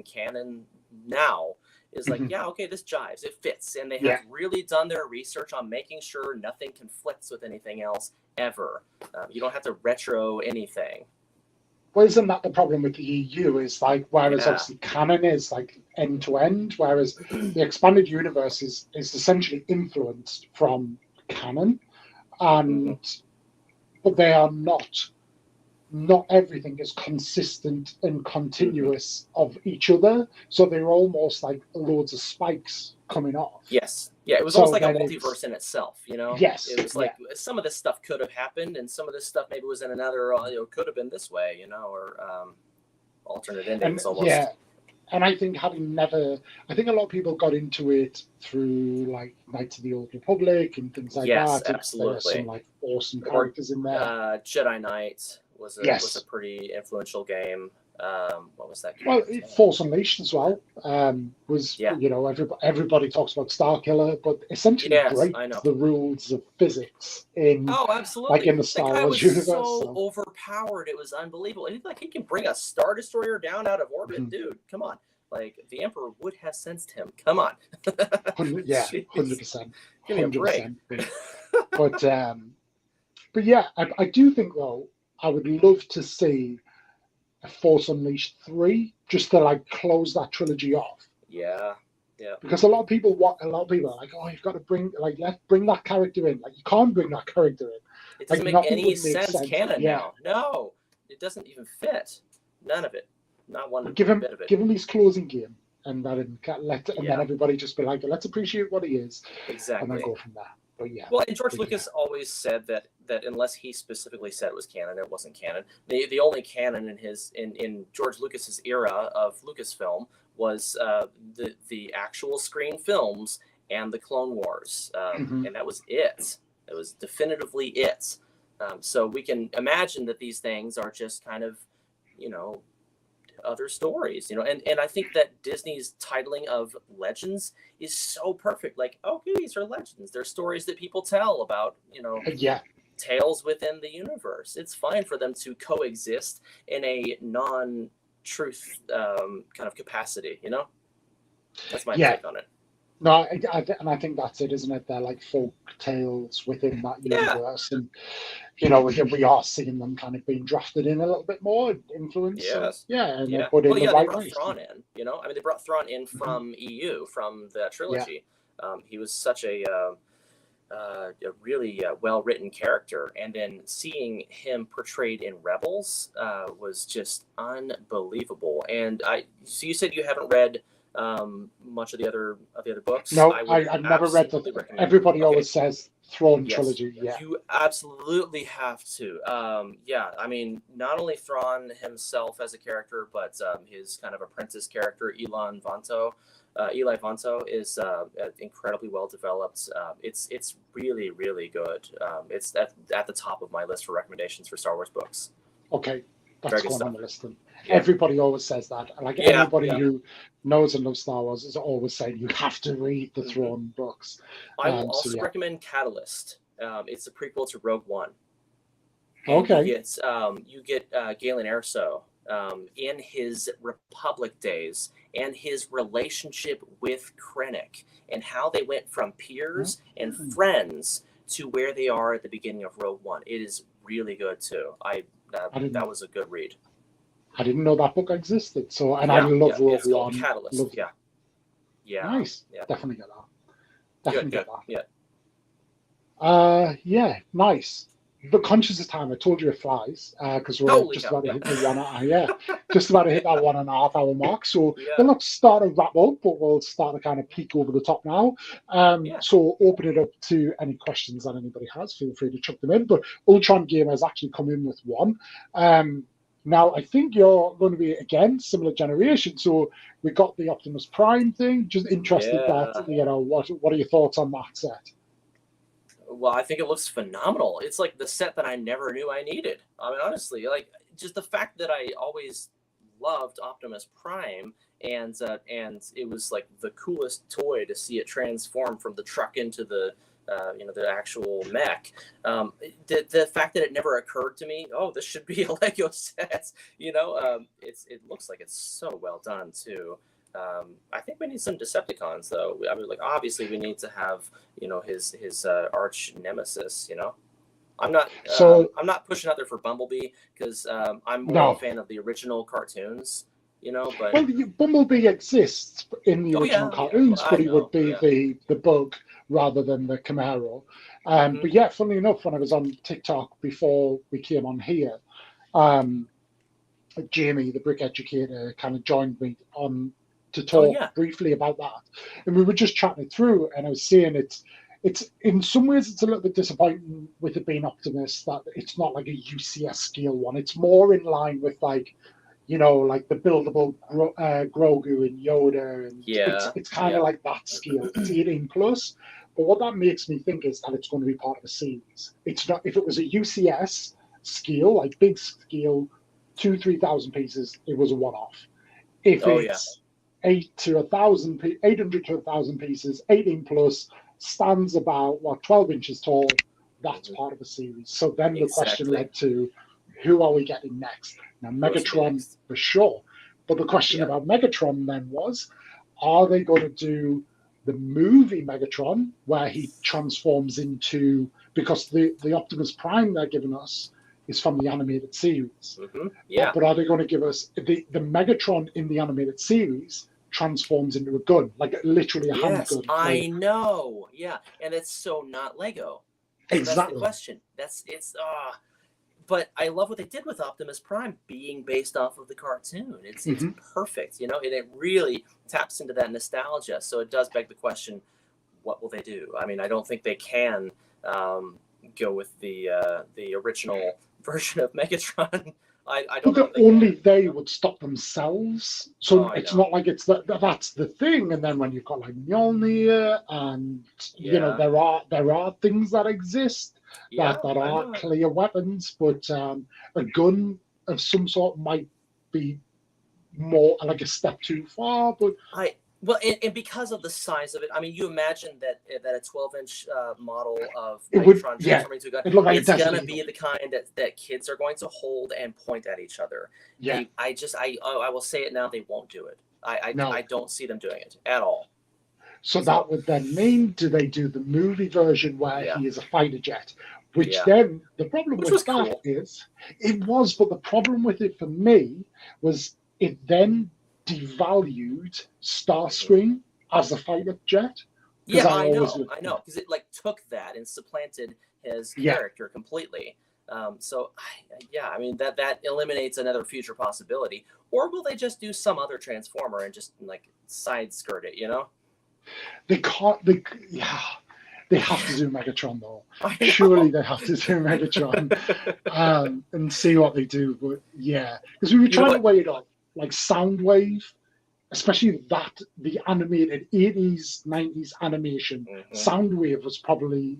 C: canon now is like, yeah, okay, this jives, it fits, and they have really done their research on making sure nothing conflicts with anything else ever. You don't have to retro anything.
B: Well, isn't that the problem with the EU? Is like, whereas obviously canon is like end to end, whereas the expanded universe is essentially influenced from canon, and but they are not everything is consistent and continuous of each other, so they're almost like loads of spikes coming off.
C: Yes, yeah, it was almost like a multiverse in itself,
B: Yes,
C: it was like some of this stuff could have happened, and some of this stuff maybe was in another, could have been this way, or alternate endings almost.
B: Yeah, and I think I think a lot of people got into it through like Knights of the Old Republic and things like that.
C: Yes, absolutely.
B: There's some like awesome characters in there.
C: Jedi Knight was a pretty influential game. What was that game?
B: Well, Force Unleashed as well was, everybody talks about Starkiller, but essentially breaks the rules of physics in
C: absolutely,
B: like in the Star Wars universe.
C: So overpowered, it was unbelievable. And he can bring a Star Destroyer down out of orbit, dude. Come on, like the Emperor would have sensed him. Come on.
B: 100%.
C: Give me a break.
B: But yeah, I do think though I would love to see a Force Unleashed 3 just to like close that trilogy off.
C: Yeah.
B: Because a lot of people are like, oh, you've got to bring that character in. Like you can't bring that character in.
C: It doesn't make any sense canon now. No, it doesn't even fit. None of it. Not one bit of it.
B: Give him his closing game, and then everybody just be like, let's appreciate what he is.
C: Exactly.
B: And then go from there. But yeah.
C: Well, and George Lucas always said that unless he specifically said it was canon, it wasn't canon. The only canon in George Lucas's era of Lucasfilm was the actual screen films and the Clone Wars, and that was it. It was definitively it. So we can imagine that these things are just kind of, other stories, and I think that Disney's titling of legends is so perfect. Like, okay, these are legends. They're stories that people tell about, tales within the universe. It's fine for them to coexist in a non-truth kind of capacity, That's my take on it.
B: No, and I think that's it, isn't it? They're like folk tales within that
C: Yeah,
B: universe, and you know, we are seeing them kind of being drafted in a little bit more influence. So
C: yes,
B: yeah, and they're
C: yeah.
B: put
C: Well,
B: in the
C: yeah, they
B: right
C: brought
B: way.
C: Thrawn in. You know, I mean, they brought Thrawn in
B: Mhm.
C: from EU, from the
B: Yeah,
C: trilogy. He was such a really well written character, and then seeing him portrayed in Rebels was just unbelievable. And so you said you haven't read much of the other books.
B: no,
C: I would
B: I've never read
C: absolutely recommend.
B: Everybody
C: Okay,
B: always says Throne
C: yes,
B: trilogy. Yeah,
C: you absolutely have to. Yeah, I mean, not only Thrawn himself as a character, but his kind of apprentice character, Eli Vanto is incredibly well developed. It's really really good. It's at the top of my list for recommendations for Star Wars books.
B: okay,
C: Very
B: that's
C: good
B: going on
C: stuff.
B: the list. Then
C: Yeah,
B: everybody always says that. Like
C: yeah,
B: anybody
C: yeah.
B: who knows and loves Star Wars is always saying you have to read the
C: hmm
B: Throne books.
C: I will
B: So
C: also
B: yeah,
C: recommend Catalyst. It's a prequel to Rogue One. And
B: okay.
C: you get Galen Erso in his Republic days and his relationship with Krennic and how they went from peers and
B: Mm.
C: friends to where they are at the beginning of Rogue One. It is really good too.
B: I
C: That
B: didn't
C: was a good read.
B: I didn't know that book existed. So, and I
C: Yeah,
B: love
C: yeah.
B: Rogue
C: It's called
B: One.
C: Catalyst.
B: Love
C: Yeah, yeah,
B: nice.
C: yeah.
B: Definitely get that.
C: Good,
B: Definitely get
C: good.
B: that.
C: Yeah.
B: Yeah, nice. But conscious of time, I told you it flies because we're
C: Holy
B: just
C: cow!
B: about to
C: Yeah,
B: hit the yeah, just about to hit that 1.5 hour mark. So
C: yeah,
B: we'll not start to wrap up, but we'll start to kind of peek over the top now.
C: yeah.
B: So open it up to any questions that anybody has. Feel free to chuck them in. But Ultron Gamer has actually come in with one. Now I think you're going to be again similar generation. So we got the Optimus Prime thing. Just interested that
C: Yeah.
B: what are your thoughts on that set?
C: Well, I think it looks phenomenal. It's like the set that I never knew I needed. I mean, honestly, like just the fact that I always loved Optimus Prime, and it was like the coolest toy to see it transform from the truck into the actual mech. The fact that it never occurred to me, oh, this should be a Lego set. It looks like it's so well done too. I think we need some Decepticons, though. I mean, like obviously we need to have his arch nemesis.
B: So
C: I'm not pushing out there for Bumblebee because I'm more of a
B: no.
C: fan of the original cartoons. But
B: Well, Bumblebee exists in the
C: oh
B: original
C: yeah, yeah, well,
B: cartoons,
C: I
B: but he would
C: know,
B: be
C: yeah.
B: the bug rather than the Camaro.
C: hmm
B: But yeah, funnily enough, when I was on TikTok before we came on here, um, Jamie, the brick educator, kind of joined me on to
C: Oh
B: talk
C: yeah,
B: briefly about that, and we were just chatting it through. And I was saying it's in some ways it's a little bit disappointing with it being Optimus that it's not like a UCS scale one. It's more in line with like like the buildable Grogu and Yoda, and it's
C: yeah,
B: it's kind
C: yeah.
B: of like that scale. It's 18 plus, but what that makes me think is that it's going to be part of a series. It's not if it was a UCS scale, like big scale, 3,000 pieces, it was a one-off. If
C: Oh yeah,
B: it's 800 to 1,000 pieces, 18 plus, stands about 12 inches tall, that's
C: hmm
B: part of a series. So then the question
C: exactly.
B: led to who are we getting next? Now,
C: Who else would be
B: Megatron
C: next?
B: for sure. But the question
C: Yeah.
B: about Megatron then was are they going to do the movie Megatron where he transforms into, because the Optimus Prime they're giving us is from the animated series.
C: Yeah.
B: But are they going to give us the Megatron in the animated series transforms into a gun, like literally a
C: Yes,
B: handgun?
C: I
B: Like
C: know. Yeah, and it's so not Lego. So that's the
B: exactly.
C: question. But I love what they did with Optimus Prime being based off of the cartoon. It's
B: Hmm.
C: perfect, and it really taps into that nostalgia. So it does beg the question, what will they do? I mean, I don't think they can go with the original version of Megatron. I don't
B: But
C: know that they
B: only
C: can.
B: they would stop themselves.
C: Oh,
B: So
C: I
B: it's
C: know.
B: not like it's that's the thing. And then when you've got like Mjolnir, and
C: Yeah,
B: there are things that exist
C: yeah,
B: that
C: I
B: are
C: know.
B: clear weapons, but a gun of some sort might be more like a step too far. But
C: And because of the size of it, I mean, you imagine that a 12-inch model of
B: it would,
C: Megatron
B: yeah,
C: transforming into a gun,
B: it looked like a
C: it's
B: Desert
C: gonna be
B: Eagle.
C: the kind that kids are going to hold and point at each other.
B: Yeah,
C: I will say it now, they won't do it. I
B: no.
C: don't see them doing it at all.
B: So that would then mean, do they do the movie version where
C: Yeah.
B: he is a fighter jet? Which
C: Yeah.
B: then, the problem
C: Which
B: with
C: was
B: that
C: cool.
B: is, it was, but the problem with it for me was it then devalued Starscream as a fighter jet.
C: Yeah,
B: I
C: know, because it like took that and supplanted his
B: Yeah.
C: character completely. So yeah, I mean that eliminates another future possibility. Or will they just do some other Transformer and just like side skirt it? You know,
B: They can't. Yeah, they have to do Megatron though.
C: I know.
B: Surely they have to do Megatron and see what they do. But yeah, because we were
C: You know
B: trying to
C: what?
B: weigh it up, like Soundwave, especially that the animated 80s, 90s animation.
C: Mhm.
B: Soundwave was probably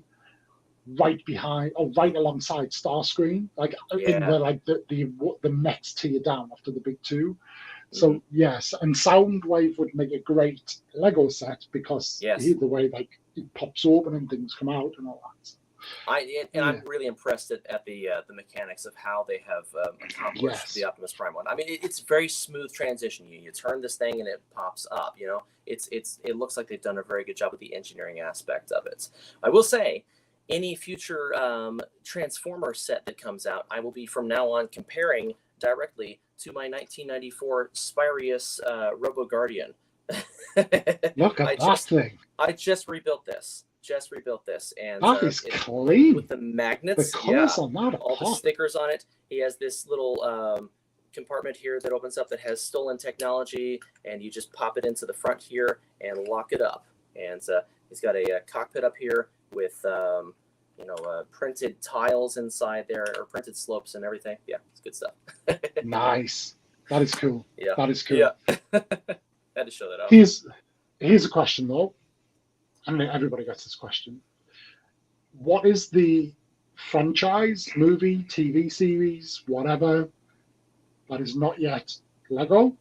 B: right behind or right alongside Starscream, like in
C: Yeah.
B: where like the Mets tear down after the big two. So yes, and Soundwave would make a great Lego set because
C: Yes.
B: the way like it pops open and things come out and all that.
C: I'm really impressed at the mechanics of how they have accomplished the Optimus Prime one. I mean, it's very smooth transition. You turn this thing and it pops up. You know, it looks like they've done a very good job with the engineering aspect of it. I will say, any future Transformer set that comes out, I will be from now on comparing directly to my 1994 Spirius Robo Guardian.
B: Look at that thing.
C: I just rebuilt this. And
B: that is clean
C: with the magnets.
B: The colors on that,
C: all the stickers on it. He has this little compartment here that opens up that has stolen technology, and you just pop it into the front here and lock it up. And he's got a cockpit up here with printed tiles inside there, or printed slopes and everything. Yeah, it's good stuff.
B: Nice. That is cool.
C: Yeah,
B: that is cool.
C: Yeah. Had to show that off.
B: Here's a question though. I mean, everybody gets this question. What is the franchise, movie, TV series, whatever, that is not yet Lego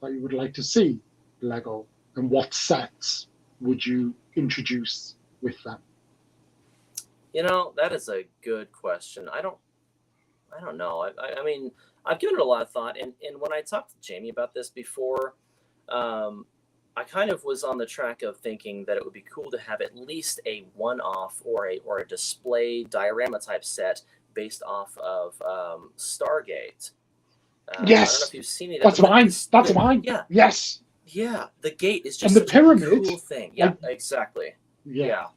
B: that you would like to see Lego? And what sets would you introduce with them?
C: You know, that is a good question. I don't know. I mean, I've given it a lot of thought. And when I talked to Jamie about this before, I kind of was on the track of thinking that it would be cool to have at least a one-off or a display diorama type set based off of Stargate.
B: Yes,
C: I don't know if you've seen it.
B: That's mine.
C: Yeah.
B: Yes.
C: Yeah, the gate is just
B: and the pyramid,
C: a cool thing. Yeah, exactly. Yeah.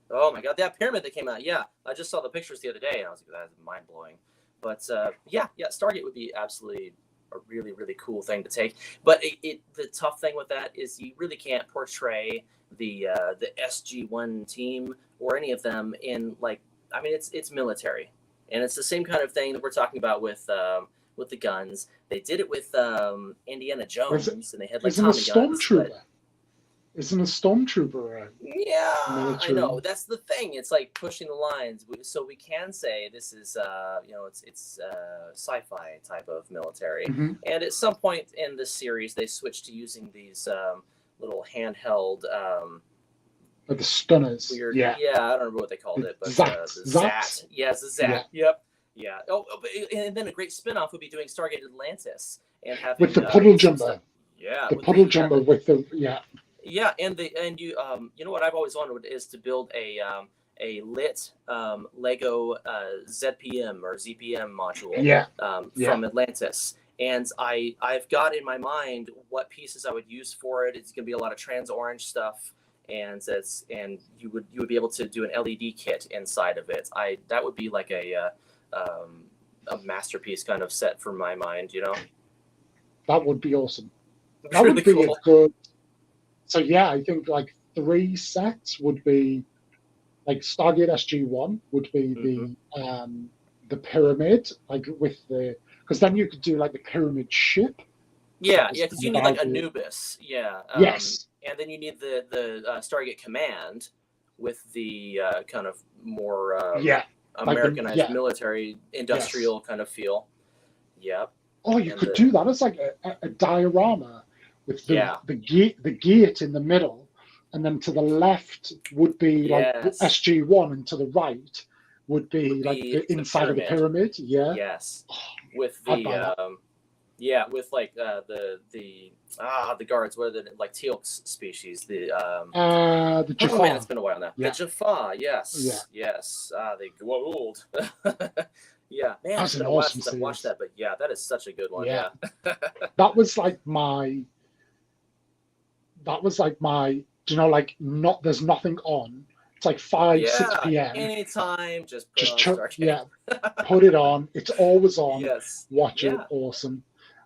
C: Oh my God, that pyramid that came out. Yeah, I just saw the pictures the other day, and I was like, that's mind blowing. But Stargate would be absolutely a really, really cool thing to take. But the tough thing with that is you really can't portray the SG-1 team or any of them in it's military, and it's the same kind of thing that we're talking about with the guns. They did it with Indiana Jones, and they had like Tommy guns.
B: Isn't a stormtrooper?
C: Yeah,
B: military?
C: I know. That's the thing. It's like pushing the lines. So we can say this is, it's sci-fi type of military.
B: Mm-hmm.
C: And at some point in this series, they switched to using these little handheld.
B: Like the stunners.
C: Weird,
B: yeah,
C: I don't remember what they called it, but
B: Zat.
C: Yeah, it's the Zat.
B: Yeah.
C: Yep. Oh, and then a great spin-off would be doing Stargate Atlantis and having
B: with the puddle jumper.
C: Yeah,
B: the puddle jumper with the
C: Yeah, and you know what I've always wanted is to build a lit Lego ZPM or ZPM module from Atlantis, and I've got in my mind what pieces I would use for it. It's going to be a lot of trans orange stuff, and you would be able to do an LED kit inside of it. That would be like a masterpiece kind of set for my mind, you know.
B: That would be awesome.
C: That
B: would be
C: cool.
B: a good. So yeah, I think like 3 sets would be like Stargate SG-1 would be the pyramid, like with because then you could do like the pyramid ship.
C: Yeah, because you need like Anubis. Yeah.
B: Yes.
C: And then you need the Stargate Command with the kind of more Americanized military industrial kind of feel. Yep.
B: Oh, you could do that as like a diorama. With the gate in the middle, and then to the left would be like SG-1, and to the right would be like the inside of the pyramid. Yeah.
C: Yes. With the Yeah, with like the guards, what are the like teal species? The
B: The
C: oh man, it's
B: Jafar.
C: been a while now.
B: Yeah.
C: The Jaffa,
B: Yeah.
C: yes. They grow old. Yeah, man,
B: That's
C: it's
B: an
C: been a while
B: awesome
C: since I've watched
B: series.
C: that, but yeah, that is such a good one.
B: Yeah.
C: Yeah.
B: That was like my, do you know, like, not, there's nothing on. It's like 5, 6
C: Yeah,
B: p.m.
C: anytime, just put
B: Just,
C: on Stargate.
B: yeah, put it on. It's always on.
C: Yes.
B: Watch it.
C: Yeah.
B: Awesome.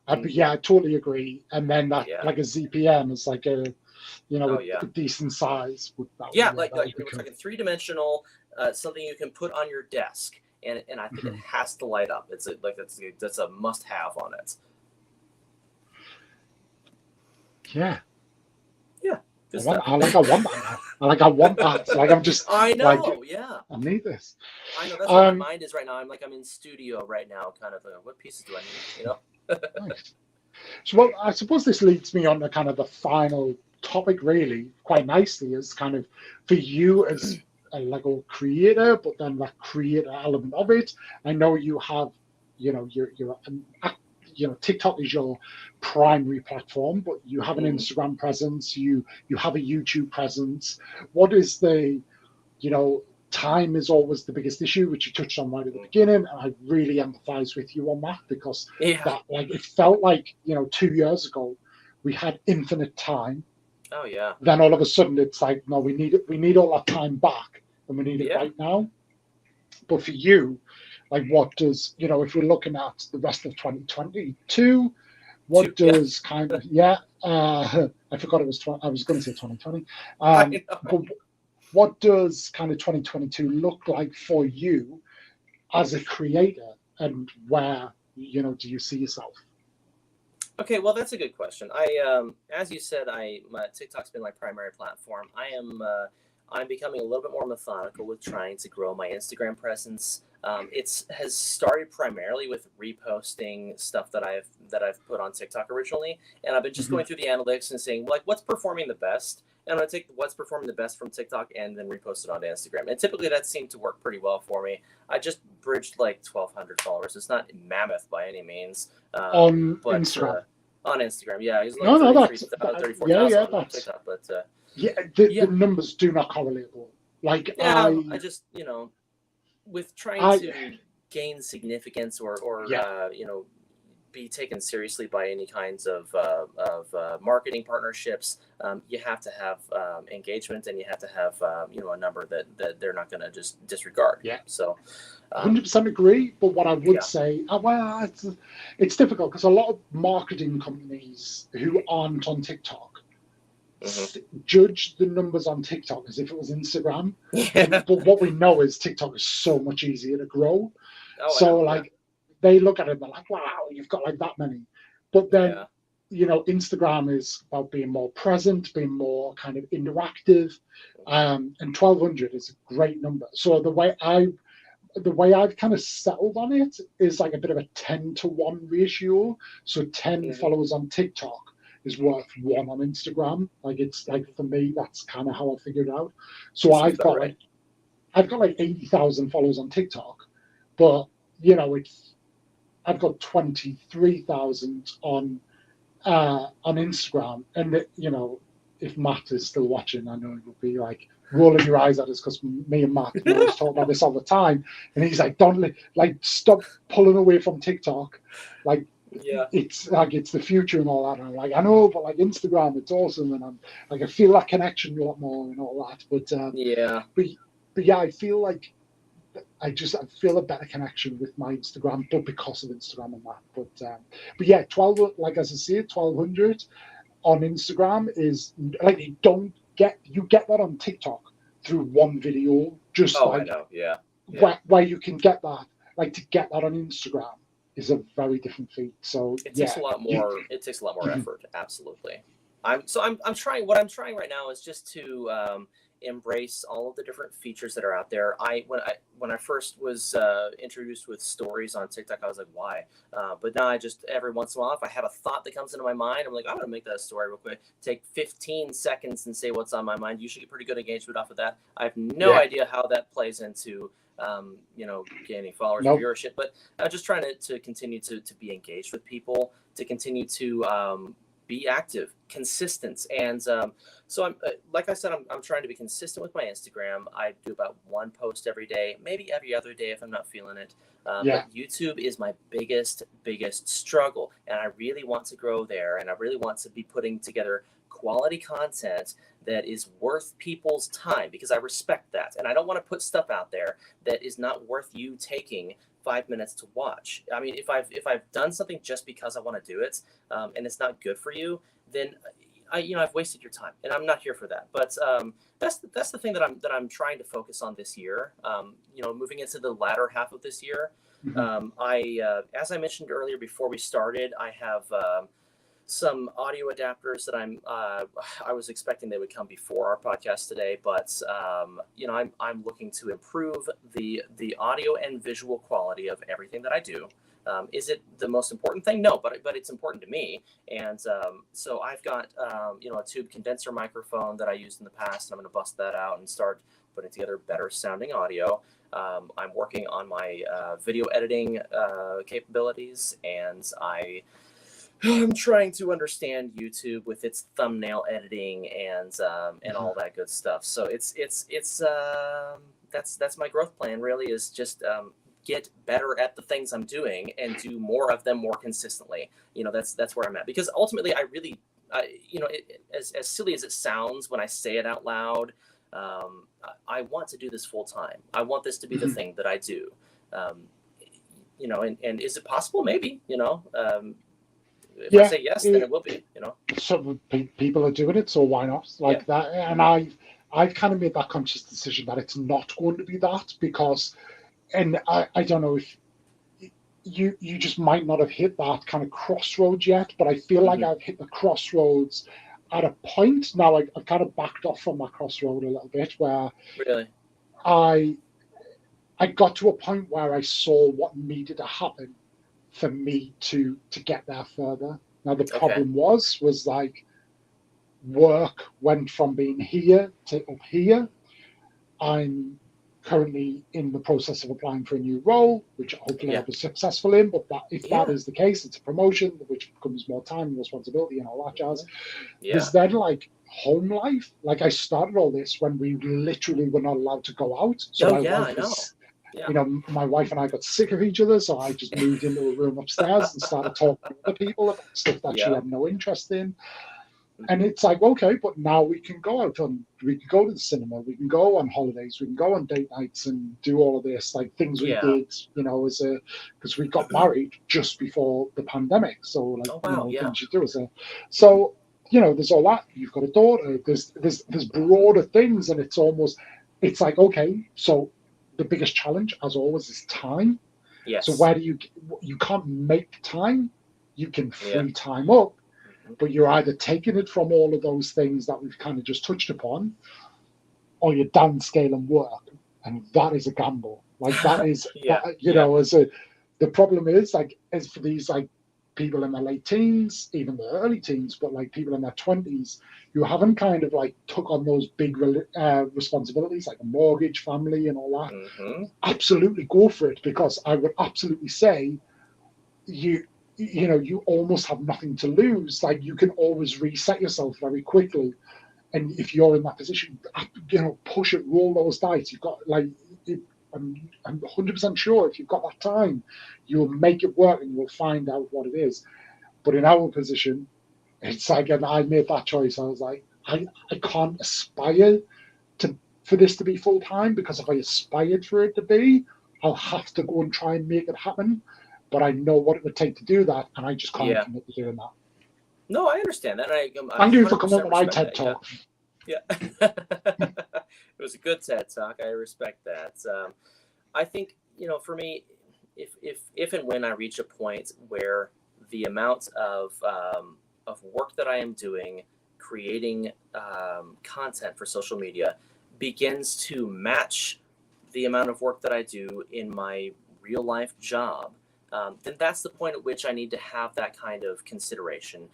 B: But
C: Mm-hmm.
B: yeah, I totally agree. And then that,
C: Yeah.
B: like a ZPM is like a,
C: Oh yeah.
B: a decent size.
C: Yeah,
B: That
C: like
B: would be
C: we're
B: cool.
C: talking 3-dimensional, something you can put on your desk, and I think it has to light up. It's that's a must-have on it.
B: Yeah.
C: Yeah.
B: I want that. Like I'm just.
C: I know.
B: Like,
C: yeah.
B: I need this.
C: I know. That's where my mind is right now. I'm in studio right now, kind of. What pieces do I need? You know.
B: Nice. So, well, I suppose this leads me on to kind of the final topic, really, quite nicely, is kind of for you as a Lego creator, but then that creator element of it. I know you have, you're TikTok is your primary platform, but you have an Instagram presence, you have a YouTube presence. What is the, time is always the biggest issue, which you touched on right at the beginning, and I really empathize with you on that, because that, like, it felt like 2 years ago we had infinite time.
C: Oh yeah.
B: Then all of a sudden it's like, no, we need all that time back, and we need it right now. But for you, like, what does, if we're looking at the rest of 2022, what does kind of I forgot it was I was going to say 2020. But what does kind of 2022 look like for you as a creator, and where do you see yourself?
C: Okay, well, that's a good question. As you said, my TikTok's been my primary platform. I'm becoming a little bit more methodical with trying to grow my Instagram presence. It has started primarily with reposting stuff that I've put on TikTok originally, and I've been just going through the analytics and saying, like, what's performing the best, and I'm gonna take what's performing the best from TikTok and then repost it onto Instagram. And typically that seemed to work pretty well for me. I just bridged like 1,200 followers. It's not mammoth by any means.
B: On Instagram.
C: On Instagram, yeah, he's like 34,000 on TikTok, but
B: the numbers do not correlate. Like,
C: I just with trying to gain significance or be taken seriously by any kinds of marketing partnerships, you have to have engagement, and you have to have a number that they're not going to just disregard.
B: Yeah.
C: So
B: 100% agree. But what I would say, well, it's difficult, because a lot of marketing companies who aren't on TikTok judge the numbers on TikTok as if it was Instagram. But what we know is TikTok is so much easier to grow. They look at it and they're like, wow, you've got like that many. But then, Instagram is about being more present, being more kind of interactive. And 1,200 is a great number. So the way I've kind of settled on it is like a bit of a 10-to-1 ratio. So 10 followers on TikTok is worth 1 on Instagram. Like, it's like, for me, that's kind of how I figured it out. So I've got like 80,000 followers on TikTok, but I've got 23,000 on Instagram. And if Matt is still watching, I know he will be like rolling your eyes at us, because me and Matt always talk about this all the time. And he's like, don't stop pulling away from TikTok. Like, it's like, it's the future and all that. And I'm like, I know, but like Instagram, it's awesome, and I'm like, I feel that connection a lot more and all that. But I feel like I feel a better connection with my Instagram, but because of Instagram and that. But yeah, 12, like, as I say, 1,200 on Instagram is like, you get that on TikTok through one video. Just
C: I know,
B: where you can get that, like, to get that on Instagram is a very different feat. So
C: it takes a lot more. It takes a lot more effort. Absolutely. I'm trying. What I'm trying right now is just to embrace all of the different features that are out there. When I first was introduced with stories on TikTok, I was like, why? But now I just, every once in a while, if I have a thought that comes into my mind, I'm like, I'm gonna make that a story real quick. Take 15 seconds and say what's on my mind. You should get pretty good engagement off of that. I have no idea how that plays into gaining followers,
B: Nope.
C: viewership, but just trying to continue to be engaged with people, to continue to be active, consistent. And so I'm, like I said, I'm trying to be consistent with my Instagram. I do about one post every day, maybe every other day if I'm not feeling it. But YouTube is my biggest struggle. And I really want to grow there. And I really want to be putting together quality content that is worth people's time, because I respect that. And I don't want to put stuff out there that is not worth you taking 5 minutes to watch. I mean, if I've done something just because I want to do it, and it's not good for you, then I've wasted your time, and I'm not here for that. But that's the thing that I'm trying to focus on this year. Moving into the latter half of this year, as I mentioned earlier before we started, I have some audio adapters that I was expecting they would come before our podcast today, but I'm looking to improve the audio and visual quality of everything that I do. Is it the most important thing? No, but it's important to me. And so I've got a tube condenser microphone that I used in the past, and I'm going to bust that out and start putting together better sounding audio. I'm working on my video editing capabilities, and I'm trying to understand YouTube with its thumbnail editing and all that good stuff. So that's my growth plan. Really, is just get better at the things I'm doing and do more of them more consistently. That's where I'm at, because ultimately as silly as it sounds when I say it out loud, I want to do this full time. I want this to be the thing that I do. And is it possible? Maybe. If I say yes, then it will be.
B: So people are doing it, so why not? That. And I've kind of made that conscious decision that it's not going to be that, because, and I don't know if you just might not have hit that kind of crossroads yet, but I feel like I've hit the crossroads at a point now. I've kind of backed off from that crossroad a little bit, where
C: really
B: I got to a point where I saw what needed to happen for me to get there further. Now the problem was like work went from being here to up here. I'm currently in the process of applying for a new role, which hopefully I'll be successful in. But if that is the case, it's a promotion, which becomes more time and responsibility and all that jazz. There's then like home life. Like I started all this when we literally were not allowed to go out. So I know. My wife and I got sick of each other, so I just moved into a room upstairs and started talking to other people about stuff that she had no interest in. And it's like, okay, but now we can go out we can go to the cinema, we can go on holidays, we can go on date nights and do all of this, like things we did, because we got married just before the pandemic. So things you do so there's all that. You've got a daughter. There's broader things, and it's like, okay, so the biggest challenge, as always, is time.
C: Yes.
B: So where do you can't make time, you can free time up, but you're either taking it from all of those things that we've kind of just touched upon, or you're downscaling work, and that is a gamble. Like that is, the problem is like, as for these like people in their late teens, even the early teens, but like people in their 20s, you haven't kind of like took on those big responsibilities like a mortgage, family, and all that. Absolutely go for it, because I would absolutely say you almost have nothing to lose. Like you can always reset yourself very quickly, and if you're in that position, push it, roll those dice. You've got I'm 100% sure if you've got that time, you'll make it work and you'll find out what it is. But in our position, it's like, and I made that choice. I was like, I can't aspire for this to be full time, because if I aspired for it to be, I'll have to go and try and make it happen. But I know what it would take to do that, and I just can't commit to doing that.
C: No, I understand that.
B: Thank you for coming on my TED Talk.
C: Yeah. It was a good TED Talk. I respect that. I think, for me, if and when I reach a point where the amount of work that I am doing, creating content for social media, begins to match the amount of work that I do in my real life job, then that's the point at which I need to have that kind of consideration.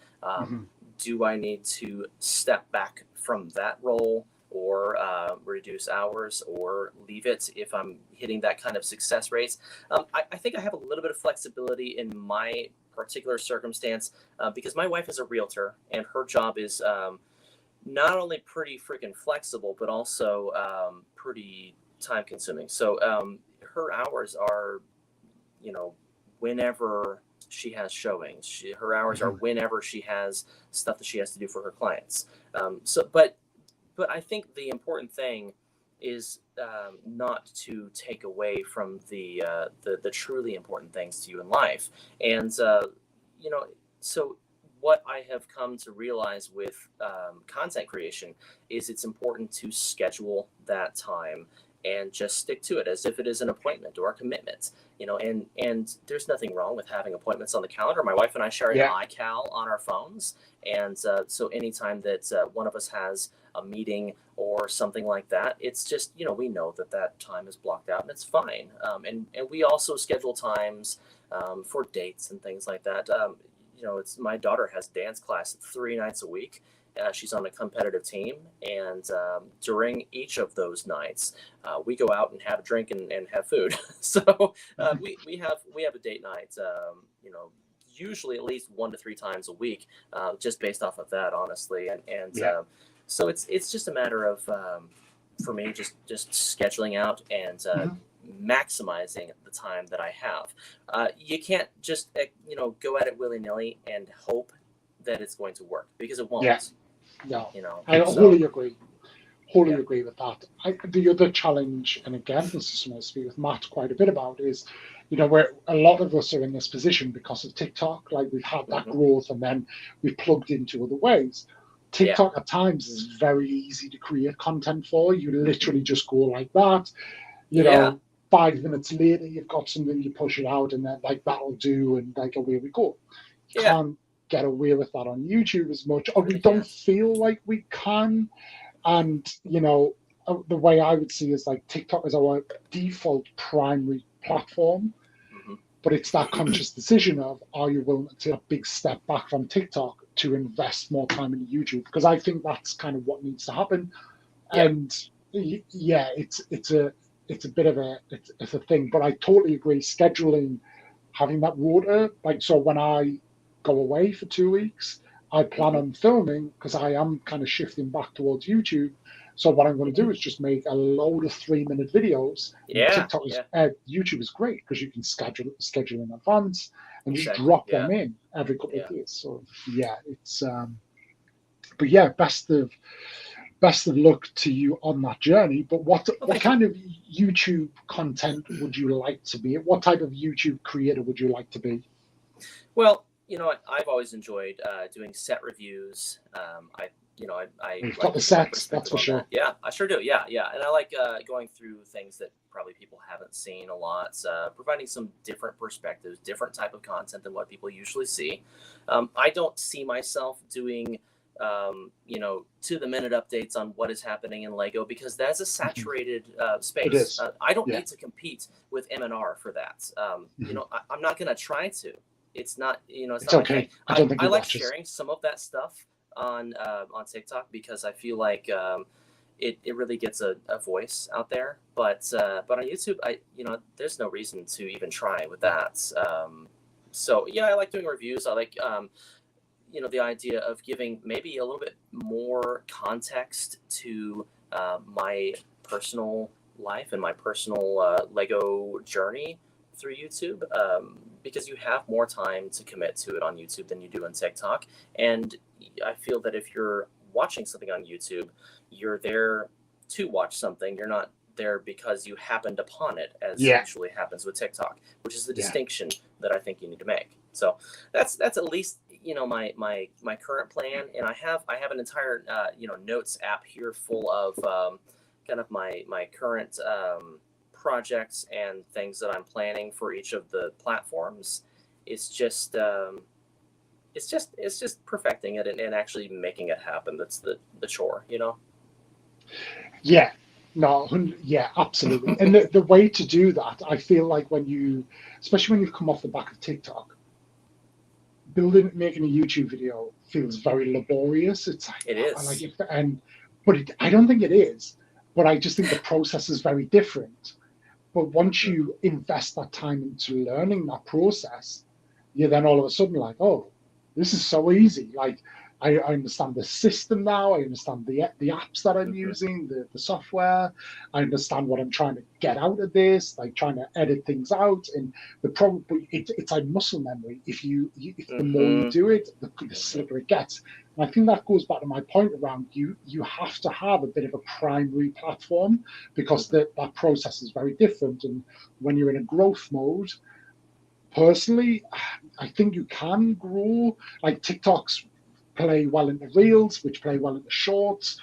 C: Do I need to step back from that role or reduce hours or leave it if I'm hitting that kind of success rates. I think I have a little bit of flexibility in my particular circumstance because my wife is a realtor and her job is not only pretty freaking flexible, but also pretty time consuming. So her hours are, you know, whenever she has showings. Her hours are whenever she has stuff that she has to do for her clients. But I think the important thing is not to take away from the truly important things to you in life. And you know, so what I have come to realize with content creation is it's important to schedule that time and just stick to it as if it is an appointment or a commitment, you know, and there's nothing wrong with having appointments on the calendar. My wife and I share an iCal on our phones. And so anytime that one of us has a meeting or something like that, it's just, you know, we know that that time is blocked out and it's fine. And we also schedule times for dates and things like that. You know, it's my daughter has dance class 3 nights a week. She's on a competitive team, and during each of those nights, we go out and have a drink and have food. So we have a date night, you know, usually at least 1 to 3 times a week, just based off of that, honestly. And so it's just a matter of for me just scheduling out and maximizing the time that I have. You can't just you know, go at it willy-nilly and hope that it's going to work, because it won't.
B: Yeah. No,
C: you know,
B: I wholly agree. Wholly agree with that. The other challenge, and again, this is something I speak with Matt quite a bit about, is, you know, where a lot of us are in this position because of TikTok. Like, we've had that growth, and then we've plugged into other ways. TikTok at times is very easy to create content for. You literally just go like that. You know, 5 minutes later, you've got something, you push it out, and then like that'll do, and like away we go. Can't get away with that on YouTube as much, or we don't feel like we can. And, you know, the way I would see is like TikTok is our default primary platform, but it's that conscious decision of, are you willing to take a big step back from TikTok to invest more time in YouTube? Because I think that's kind of what needs to happen. And yeah, it's a bit of it's a thing, but I totally agree. Scheduling, having that rota, like, so when I go away for 2 weeks, I plan on filming, because I am kind of shifting back towards YouTube. So what I'm going to do is just make a load of 3-minute videos. TikTok is YouTube is great because you can schedule in advance and just drop them in every couple of days. So yeah, it's but yeah, best of luck to you on that journey. But what kind of YouTube content would you like to be? What type of YouTube creator would you like to be?
C: Well, you know, I've always enjoyed doing set reviews.
B: You've got the sets, that's for sure.
C: Yeah, I sure do. Yeah. And I like going through things that probably people haven't seen a lot, providing some different perspectives, different type of content than what people usually see. I don't see myself doing, you know, to-the-minute updates on what is happening in Lego, because that's a saturated space. It is. I don't need to compete with M&R for that. You know, I'm not going to try to. It's not, you know, it's not
B: okay.
C: I like sharing some of that stuff on TikTok, because I feel like it really gets a voice out there. But on YouTube, you know, there's no reason to even try with that. So yeah, I like doing reviews. I like you know, the idea of giving maybe a little bit more context to my personal life and my personal Lego journey through YouTube, because you have more time to commit to it on YouTube than you do on TikTok. And I feel that if you're watching something on YouTube, you're there to watch something. You're not there because you happened upon it, as usually happens with TikTok, which is the distinction that I think you need to make. So that's at least, you know, my current plan. And I have an entire you know, notes app here full of kind of my current projects and things that I'm planning for each of the platforms. It's just perfecting it and actually making it happen. That's the chore, you know?
B: Yeah, no, yeah, absolutely. And the way to do that, I feel like especially when you come off the back of TikTok, making a YouTube video feels very laborious. It's like,
C: it is.
B: but I don't think it is. But I just think the process is very different. But once you invest that time into learning that process, you're then all of a sudden like, oh, this is so easy. Like, I understand the system now. I understand the apps that I'm using, the software. I understand what I'm trying to get out of this, like trying to edit things out. And the problem, it's like muscle memory. If the more you do it, the slicker it gets. And I think that goes back to my point around you have to have a bit of a primary platform, because that process is very different. And when you're in a growth mode, personally, I think you can grow. Like TikToks play well into reels, which play well into shorts.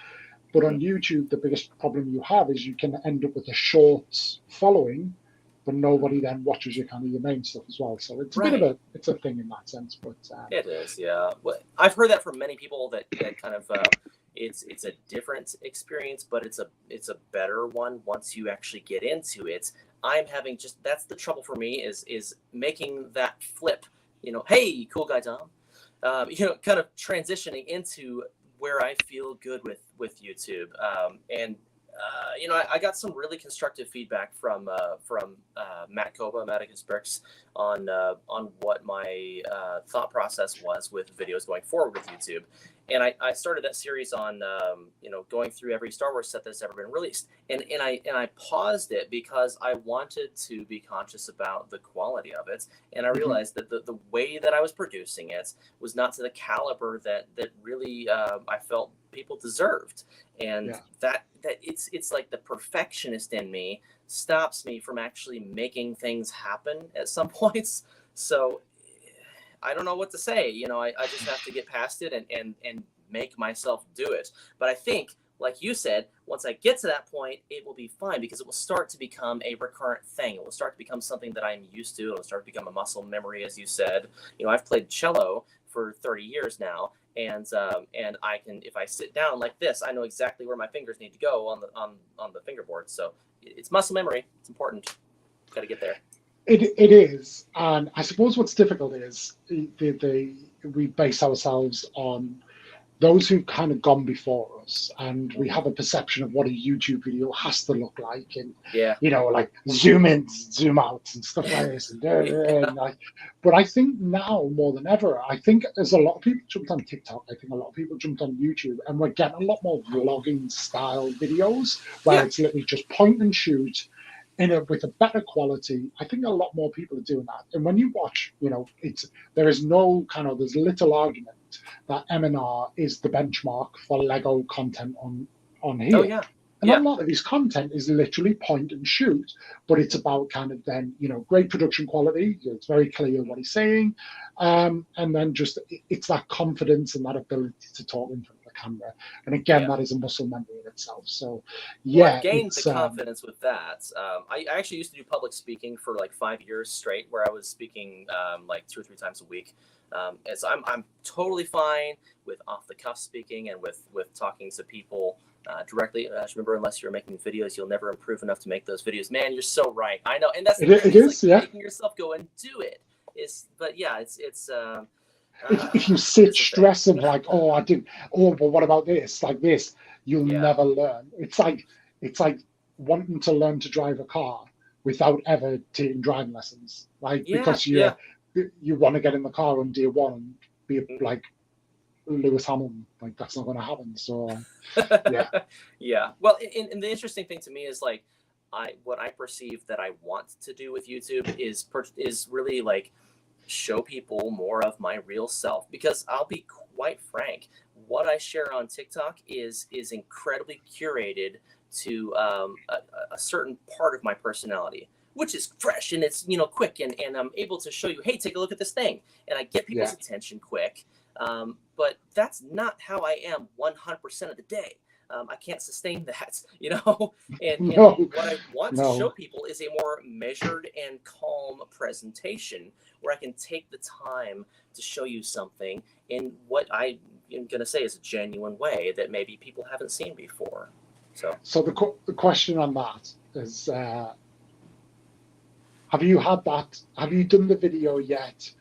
B: But on YouTube, the biggest problem you have is you can end up with a shorts following, but nobody then watches your kind of your main stuff as well. So it's a bit of it's a thing in that sense. But
C: it is, yeah. Well, I've heard that from many people that kind of it's a different experience, but it's a better one once you actually get into it. I'm having that's the trouble for me is making that flip. You know, hey, cool guy Tom. You know, kind of transitioning into where I feel good with YouTube. You know, I got some really constructive feedback from Matt Koba, Obiwankenobricks, on what my thought process was with videos going forward with YouTube. And I started that series on you know, going through every Star Wars set that's ever been released. And I paused it because I wanted to be conscious about the quality of it. And I realized that the way that I was producing it was not to the caliber that really I felt people deserved. And that it's like the perfectionist in me stops me from actually making things happen at some points. So I don't know what to say. You know, I just have to get past it and make myself do it. But I think, like you said, once I get to that point, it will be fine, because it will start to become a recurrent thing. It will start to become something that I'm used to. It will start to become a muscle memory, as you said. You know, I've played cello for 30 years now, and I can, if I sit down like this, I know exactly where my fingers need to go on the fingerboard. So it's muscle memory. It's important. Got to get there.
B: It is, and I suppose what's difficult is we base ourselves on those who've kind of gone before us, and we have a perception of what a YouTube video has to look like, and you know, like zoom in, zoom out, and stuff like this. And like, but I think now more than ever, I think there's a lot of people jumped on TikTok. I think a lot of people jumped on YouTube, and we're getting a lot more vlogging style videos where it's literally just point and shoot. With a better quality. I think a lot more people are doing that. And when you watch, you know, there's little argument that M&R is the benchmark for Lego content on here.
C: Oh, yeah.
B: And a lot of his content is literally point and shoot, but it's about kind of then, you know, great production quality. It's very clear what he's saying. And then just, it's that confidence and that ability to talk in front of the camera. And again, that is a muscle memory in itself. So,
C: I gained the confidence with that. I actually used to do public speaking for like 5 years straight, where I was speaking like 2 or 3 times a week. And so I'm totally fine with off the cuff speaking and with talking to people directly. Remember, unless you're making videos, you'll never improve enough to make those videos. Man, you're so right. I know, and that's making yourself go and do it. But
B: if you sit stressing like, oh, I did, oh, but what about this? Like this, you'll never learn. It's like wanting to learn to drive a car without ever taking driving lessons, like because you want to get in the car on day one and be like Lewis Hamilton. Like, that's not going to happen. So
C: Well, and the interesting thing to me is like what I perceive that I want to do with YouTube is really like show people more of my real self, because I'll be quite frank, what I share on TikTok is incredibly curated to a certain part of my personality, which is fresh and it's, you know, quick, and I'm able to show you, hey, take a look at this thing, and I get people's attention quick. But that's not how I am 100% of the day. I can't sustain that, you know, and what I want to show people is a more measured and calm presentation where I can take the time to show you something in what I am going to say is a genuine way that maybe people haven't seen before. So
B: the question on that is, have you done the video yet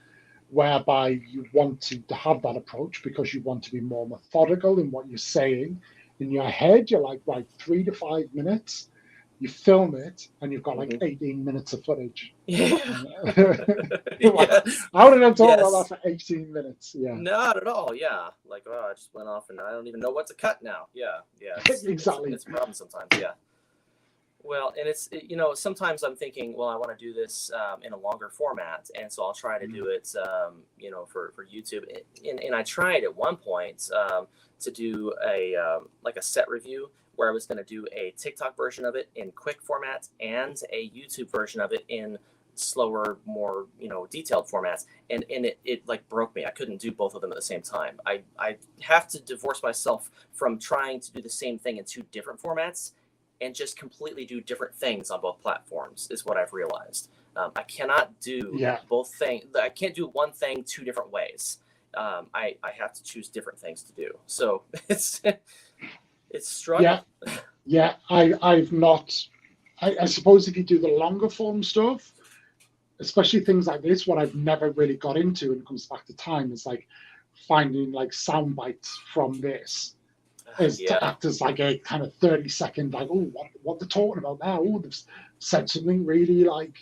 B: whereby you want to have that approach because you want to be more methodical in what you're saying in your head, you're like, right, 3 to 5 minutes. You film it, and you've got like 18 minutes of footage.
C: Yeah.
B: Like,
C: Yes.
B: how did I talk about
C: Yes.
B: that for 18 minutes? Yeah,
C: Not at all. Yeah. Like, oh, I just went off and I don't even know what to cut now. Yeah. Yeah. It's
B: exactly.
C: it's a problem sometimes. Yeah. Well, and sometimes I'm thinking, well, I want to do this in a longer format, and so I'll try to do it, for YouTube. And I tried at one point to do like a set review where I was going to do a TikTok version of it in quick format and a YouTube version of it in slower, more detailed formats, and it like broke me. I couldn't do both of them at the same time. I have to divorce myself from trying to do the same thing in two different formats and just completely do different things on both platforms is what I've realized. I cannot do both things. I can't do one thing two different ways. I have to choose different things to do. So it's struggle.
B: Yeah. I've not. I suppose if you do the longer form stuff, especially things like this, what I've never really got into, and it comes back to time, is like finding like sound bites from this. Is to act as like a kind of 30-second, like, oh, what they're talking about now. Oh, they've said something really like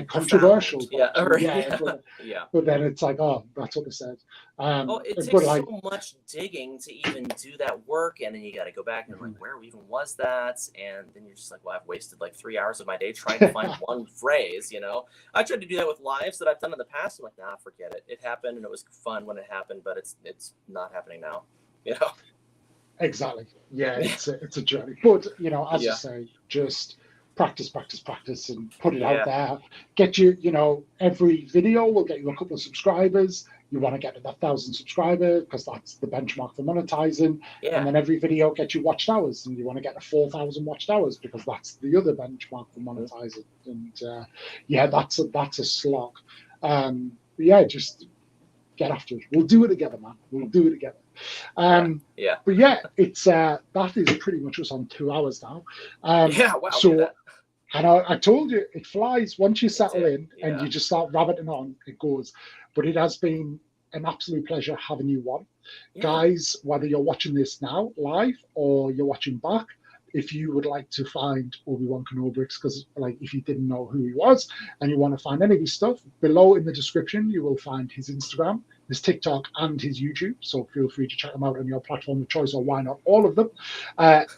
B: controversial. But then it's like, oh, that's what they said.
C: It takes so much digging to even do that work, and then you got to go back and like, where even was that? And then you're just like, well, I've wasted like 3 hours of my day trying to find one phrase. I tried to do that with lives that I've done in the past. I'm like, nah, forget it. It happened, and it was fun when it happened, but it's not happening now.
B: Exactly. Yeah, it's a journey. But as you say, just practice, and put it out there. Get you, every video will get you a couple of subscribers. You want to get to that 1,000 subscribers because that's the benchmark for monetizing. Yeah. And then every video gets you watched hours, and you want to get to 4,000 watched hours because that's the other benchmark for monetizing. And that's a slog. Just get after it. We'll do it together, man. We'll do it together. But it's that is pretty much us on 2 hours now.
C: Wow.
B: So, and I told you, it flies once you settle in and you just start rabbiting on. It goes. But it has been an absolute pleasure having you on, guys. Whether you're watching this now live or you're watching back, if you would like to find Obiwankenobricks, because like if you didn't know who he was and you want to find any of his stuff, below in the description you will find his Instagram, his TikTok, and his YouTube. So feel free to check them out on your platform of choice, or why not all of them.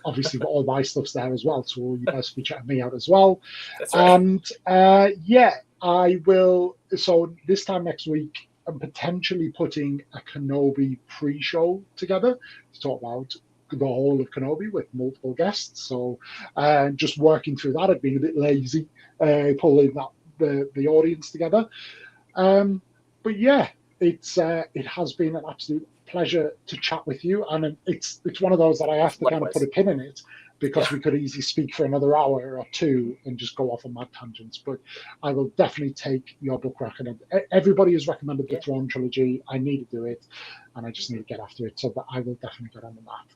B: Obviously, but all my stuff's there as well, so you guys be checking me out as well.
C: That's right.
B: And I will. So this time next week, I'm potentially putting a Kenobi pre-show together to talk about the whole of Kenobi with multiple guests. So just working through that, I've been a bit lazy pulling the audience together. But yeah, it has been an absolute pleasure to chat with you, and it's one of those that I have to kind of put a pin in it because we could easily speak for another hour or two and just go off on mad tangents. But I will definitely take your book recommend. Everybody has recommended the Throne trilogy. I need to do it, and I just need to get after it. So that I will definitely get on the map.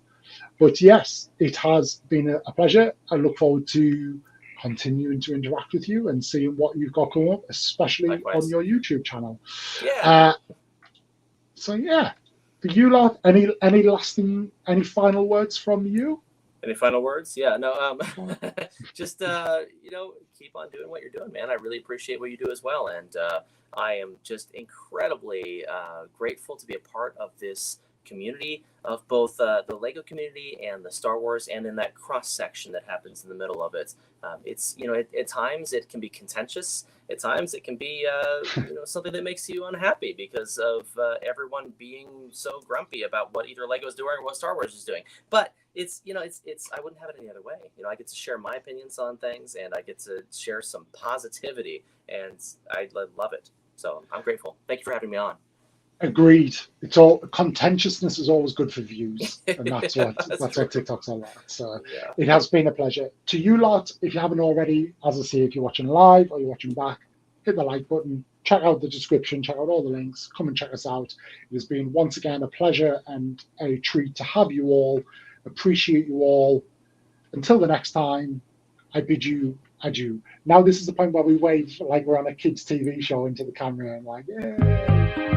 B: But yes, it has been a pleasure. I look forward to continuing to interact with you and seeing what you've got coming up, especially on your YouTube channel. For you lot, any final words from you?
C: Any final words? Yeah, no, just keep on doing what you're doing, man. I really appreciate what you do as well, and I am just incredibly grateful to be a part of this community of both the Lego community and the Star Wars, and in that cross section that happens in the middle of it. It's at times it can be contentious. At times it can be something that makes you unhappy because of everyone being so grumpy about what either Lego's doing or what Star Wars is doing. But it's I wouldn't have it any other way. I get to share my opinions on things, and I get to share some positivity, and I love it. So I'm grateful. Thank you for having me on.
B: Agreed. It's all contentiousness is always good for views, and that's what TikTok's all about. So it has been a pleasure. To you lot, if you haven't already, as I say, if you're watching live or you're watching back, hit the like button, check out the description, check out all the links, come and check us out. It has been once again a pleasure and a treat to have you all. Appreciate you all. Until the next time, I bid you adieu. Now this is the point where we wave like we're on a kids' TV show into the camera and like, yay.